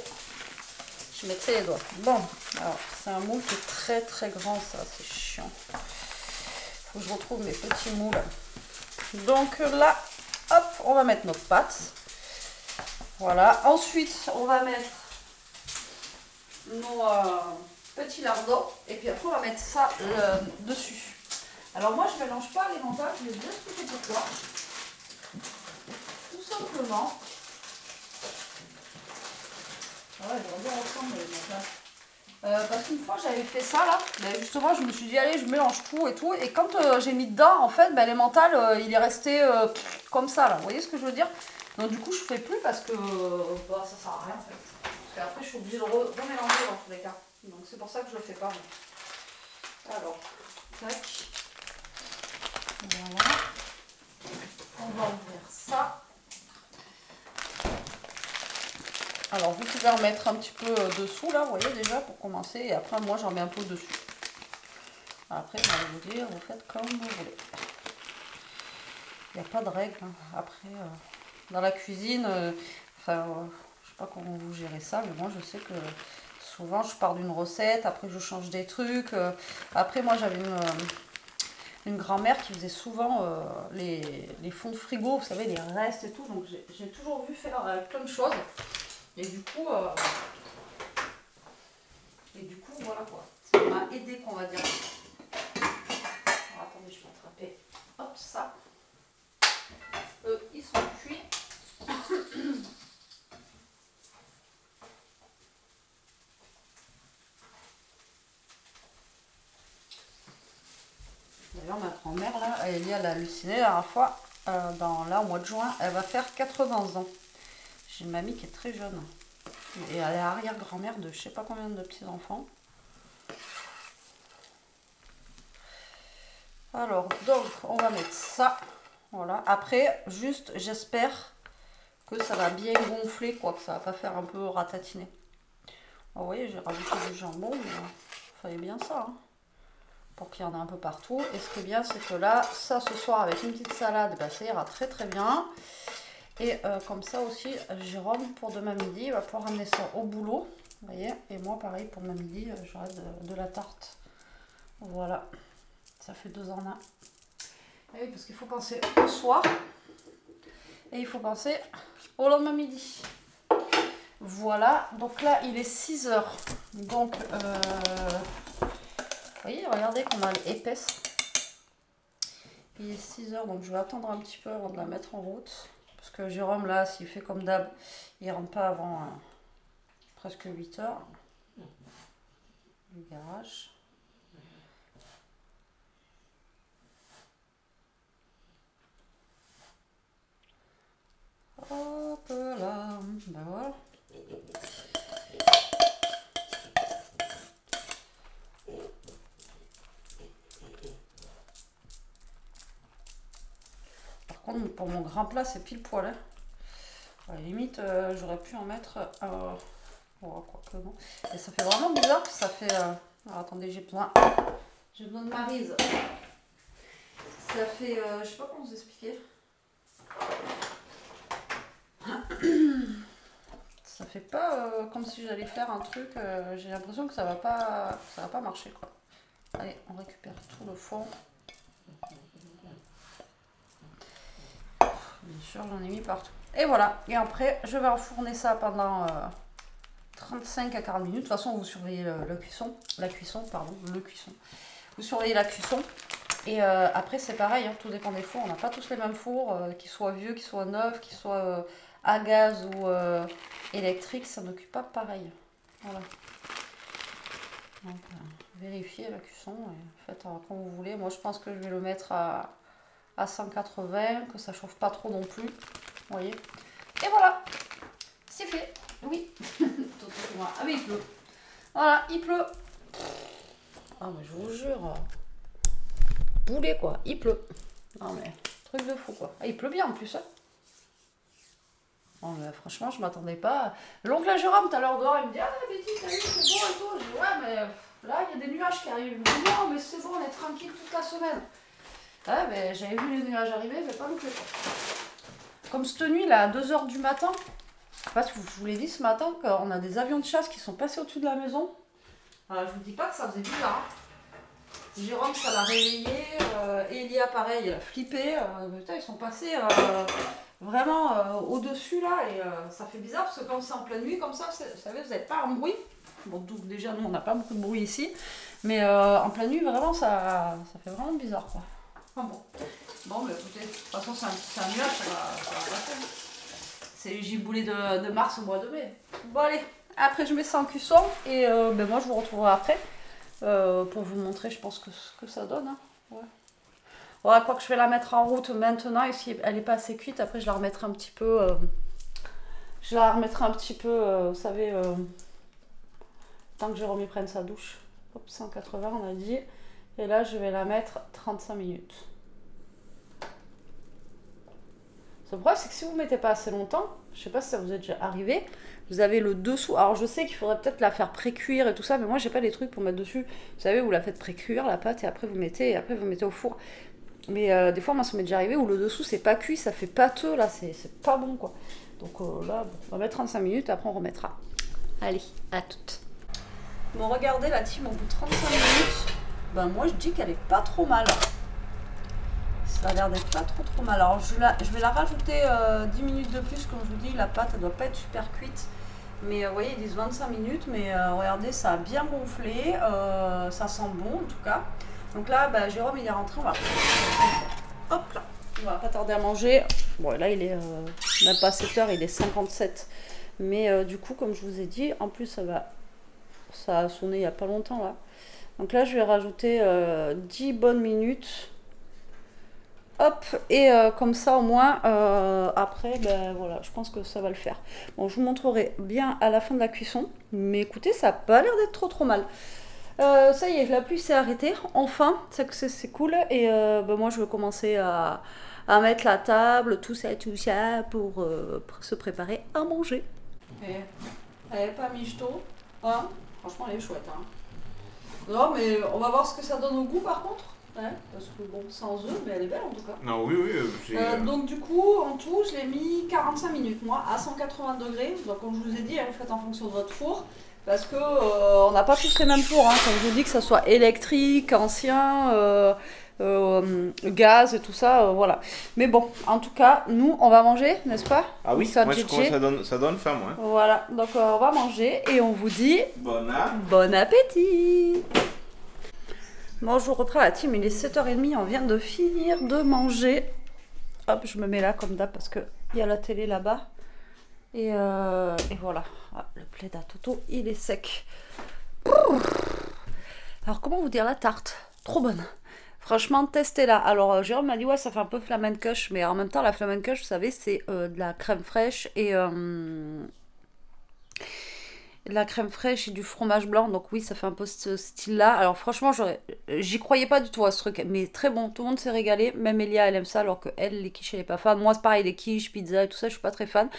je mettrais les doigts. Bon, alors, c'est un moule qui est très très grand, ça, c'est chiant. Faut que je retrouve mes petits moules. Donc là, hop, on va mettre notre pâte. Voilà. Ensuite, on va mettre nos petits lardons. Et puis après, on va mettre ça dessus. Alors moi, je ne mélange pas les mentales, je vais vous expliquer pourquoi. Tout simplement. Ah ouais, j'aurais bien ensemble les mentales. Parce qu'une fois, j'avais fait ça là. Mais justement, je me suis dit, allez, je mélange tout et tout. Et quand j'ai mis dedans, en fait, les mentales, il est resté comme ça là. Vous voyez ce que je veux dire? Donc du coup, je ne fais plus parce que ça sert à rien en fait. Parce qu'après, je suis obligée de remélanger dans tous les cas. Donc c'est pour ça que je ne le fais pas. Alors, tac. Voilà, on va ouvrir ça. Alors vous pouvez en mettre un petit peu dessous là, vous voyez déjà pour commencer. Et après moi j'en mets un peu dessus. Après je vais vous dire, vous faites comme vous voulez. Il n'y a pas de règle. Hein. Après dans la cuisine, je sais pas comment vous gérez ça, mais moi je sais que souvent je pars d'une recette, après je change des trucs. Après moi j'avais une grand-mère qui faisait souvent les fonds de frigo, vous savez, les restes et tout. Donc j'ai toujours vu faire plein de choses. Et du coup, voilà quoi. Ça m'a aidé, qu'on va dire. Alors, attendez, je vais attraper. Hop, ça. Eux, ils sont cuits. D'ailleurs, ma grand-mère, là, elle a halluciné la dernière fois, au mois de juin, elle va faire 80 ans. J'ai une mamie qui est très jeune. Et elle est arrière-grand-mère de je sais pas combien de petits-enfants. Alors, donc, on va mettre ça. Voilà. Après, juste, j'espère que ça va bien gonfler, quoi, que ça va pas faire un peu ratatiner. Vous voyez, j'ai rajouté du jambon, mais il fallait bien ça, hein, pour qu'il y en ait un peu partout. Et ce qui est bien, c'est que là, ça ce soir avec une petite salade, ça ira très très bien. Et comme ça aussi, Jérôme, pour demain midi, il va pouvoir ramener ça au boulot. Vous voyez, et moi, pareil, pour demain midi, j'aurai de la tarte. Voilà, ça fait 2 en 1. Et oui, parce qu'il faut penser au soir. Et il faut penser au lendemain midi. Voilà, donc là, il est 6 h. Donc, vous voyez, regardez qu'on a l'épaisse. Il est 6 h, donc je vais attendre un petit peu avant de la mettre en route. Parce que Jérôme, là, s'il fait comme d'hab, il rentre pas avant presque 8 h. Le garage. Hop là, ben voilà. Par contre, pour mon grand plat, c'est pile poil. Hein. À la limite, j'aurais pu en mettre... oh, quoi que non. Et ça fait vraiment bizarre, ça fait... Alors, attendez, j'ai besoin de Maryse. Ça fait... je sais pas comment vous expliquer. Ça fait pas comme si j'allais faire un truc, j'ai l'impression que ça va pas marcher quoi. Allez, on récupère tout le fond. Bien sûr, j'en ai mis partout. Et voilà. Et après, je vais enfourner ça pendant 35 à 40 minutes. De toute façon, vous surveillez le cuisson. Vous surveillez la cuisson. Et après, c'est pareil, hein, tout dépend des fours. On n'a pas tous les mêmes fours, qu'ils soient vieux, qu'ils soient neufs, qu'ils soient à gaz ou électrique. Ça n'occupe pas pareil. Voilà. Donc, vérifiez la cuisson et faites comme vous voulez. Moi, je pense que je vais le mettre à 180, que ça chauffe pas trop non plus. Vous voyez. Et voilà, c'est fait. Oui. Ah mais il pleut. Voilà, il pleut. Ah mais je vous jure. Boulet quoi, il pleut. Non mais, truc de fou quoi. Ah, il pleut bien en plus. Hein. Non mais franchement, je m'attendais pas. L'oncle Jérôme tout à l'heure dehors, il me dit ah Betty, t'as vu, c'est bon et tout. Je dis ouais mais là il y a des nuages qui arrivent. Il me dit non mais c'est bon, on est tranquille toute la semaine. Ouais mais j'avais vu les nuages arriver, je vais pas louper quoi. Comme cette nuit là, à 2 h du matin. Je sais pas si je vous l'ai dit ce matin qu'on a des avions de chasse qui sont passés au-dessus de la maison. Je vous dis pas que ça faisait bizarre. Hein. Jérôme, ça l'a réveillé. Elia, pareil, il a flippé. Putain, ils sont passés vraiment au-dessus là. Et ça fait bizarre parce que quand c'est en pleine nuit comme ça, vous savez, vous n'avez pas un bruit. Bon, donc déjà, nous, on n'a pas beaucoup de bruit ici. Mais en pleine nuit, vraiment, ça fait vraiment bizarre quoi. Enfin bon. Bon, mais écoutez, de toute façon, c'est un nuage, ça va passer. C'est les giboulées de mars au mois de mai. Bon allez, après je mets ça en cuisson et moi je vous retrouverai après pour vous montrer je pense ce que ça donne. Hein. Ouais. Voilà, quoi que je vais la mettre en route maintenant et si elle n'est pas assez cuite, après je la remettrai un petit peu, vous savez, tant que Jérôme prenne sa douche. Hop, 180 on a dit. Et là je vais la mettre 35 minutes. Le problème, c'est que si vous ne mettez pas assez longtemps, je ne sais pas si ça vous est déjà arrivé, vous avez le dessous. Alors, je sais qu'il faudrait peut-être la faire pré-cuire et tout ça, mais moi, j'ai pas les trucs pour mettre dessus. Vous savez, vous la faites pré-cuire, la pâte, et après, vous mettez au four. Mais des fois, moi, ça m'est déjà arrivé où le dessous, c'est pas cuit, ça fait pâteux, là, c'est pas bon, quoi. Donc là, bon, on va mettre 35 minutes, après, on remettra. Allez, à toutes. Bon, regardez la team au bout de 35 minutes. Ben, moi, je dis qu'elle est pas trop mal. Ça a l'air d'être pas trop mal. Alors je vais la rajouter 10 minutes de plus, comme je vous dis, la pâte elle doit pas être super cuite. Mais vous voyez, ils disent 25 minutes, mais regardez, ça a bien gonflé, ça sent bon en tout cas. Donc là, Jérôme il est rentré, on va... Hop là, on va pas tarder à manger. Bon là il est même pas 7 h, il est 57. Mais du coup, comme je vous ai dit, en plus ça a sonné il y a pas longtemps là. Donc là je vais rajouter 10 bonnes minutes. Hop, et comme ça au moins, après, voilà, je pense que ça va le faire. Bon, je vous montrerai bien à la fin de la cuisson, mais écoutez, ça n'a pas l'air d'être trop mal. Ça y est, la pluie s'est arrêtée, enfin, c'est cool, et moi je vais commencer à mettre la table, tout ça, pour se préparer à manger. Elle n'est pas michto, hein? Franchement elle est chouette, hein. Non, mais on va voir ce que ça donne au goût par contre. Ouais, parce que bon, sans œufs, mais elle est belle en tout cas. Non, oui. Donc du coup, en tout, je l'ai mis 45 minutes, moi, à 180 degrés. Donc comme je vous ai dit, vous faites en fonction de votre four. Parce que on n'a pas tous les mêmes fours, hein. Comme je vous dis, que ça soit électrique, ancien, gaz et tout ça, voilà. Mais bon, en tout cas, nous, on va manger, n'est-ce pas? Ah oui, moi je commence, ça donne faim, moi. Voilà, donc on va manger et on vous dit... Bon appétit. Bon, je vous reprends la team, il est 7 h 30, on vient de finir de manger. Hop, je me mets là comme d'hab parce qu'il y a la télé là-bas. Et voilà, ah, le plaid à Toto, il est sec. Alors, comment vous dire la tarte? Trop bonne. Franchement, testez-la. Alors, Jérôme m'a dit, ouais, ça fait un peu flamencuche, mais en même temps, la flamencuche, vous savez, c'est de la crème fraîche et... de la crème fraîche et du fromage blanc, donc oui ça fait un peu ce style là. Alors franchement j'y croyais pas du tout à ce truc, mais très bon, tout le monde s'est régalé, même Elia elle aime ça alors que elle, les quiches elle est pas fan. Moi c'est pareil, les quiches, pizza et tout ça je suis pas très fan,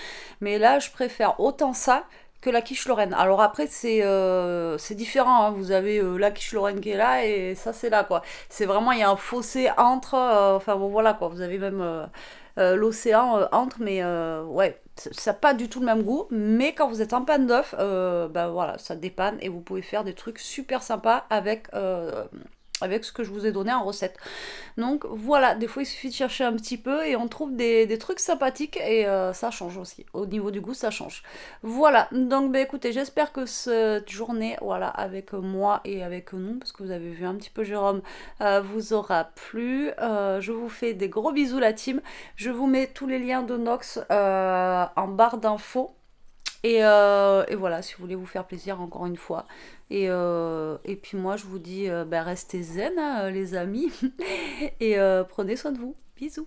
mais là je préfère autant ça que la quiche Lorraine. Alors après c'est différent, hein. Vous avez la quiche Lorraine qui est là et ça c'est là quoi, c'est vraiment, il y a un fossé entre, enfin bon voilà quoi, vous avez même l'océan entre, mais ouais, ça n'a pas du tout le même goût, mais quand vous êtes en panne d'œuf, voilà, ça dépanne et vous pouvez faire des trucs super sympas avec avec ce que je vous ai donné en recette. Donc voilà, des fois il suffit de chercher un petit peu et on trouve des trucs sympathiques et ça change aussi. Au niveau du goût, ça change. Voilà, donc bah, écoutez, j'espère que cette journée, voilà, avec moi et avec nous, parce que vous avez vu un petit peu Jérôme, vous aura plu. Je vous fais des gros bisous la team. Je vous mets tous les liens de Nox en barre d'infos. Et voilà, si vous voulez vous faire plaisir encore une fois. Et puis moi, je vous dis, restez zen, hein, les amis. Et prenez soin de vous. Bisous.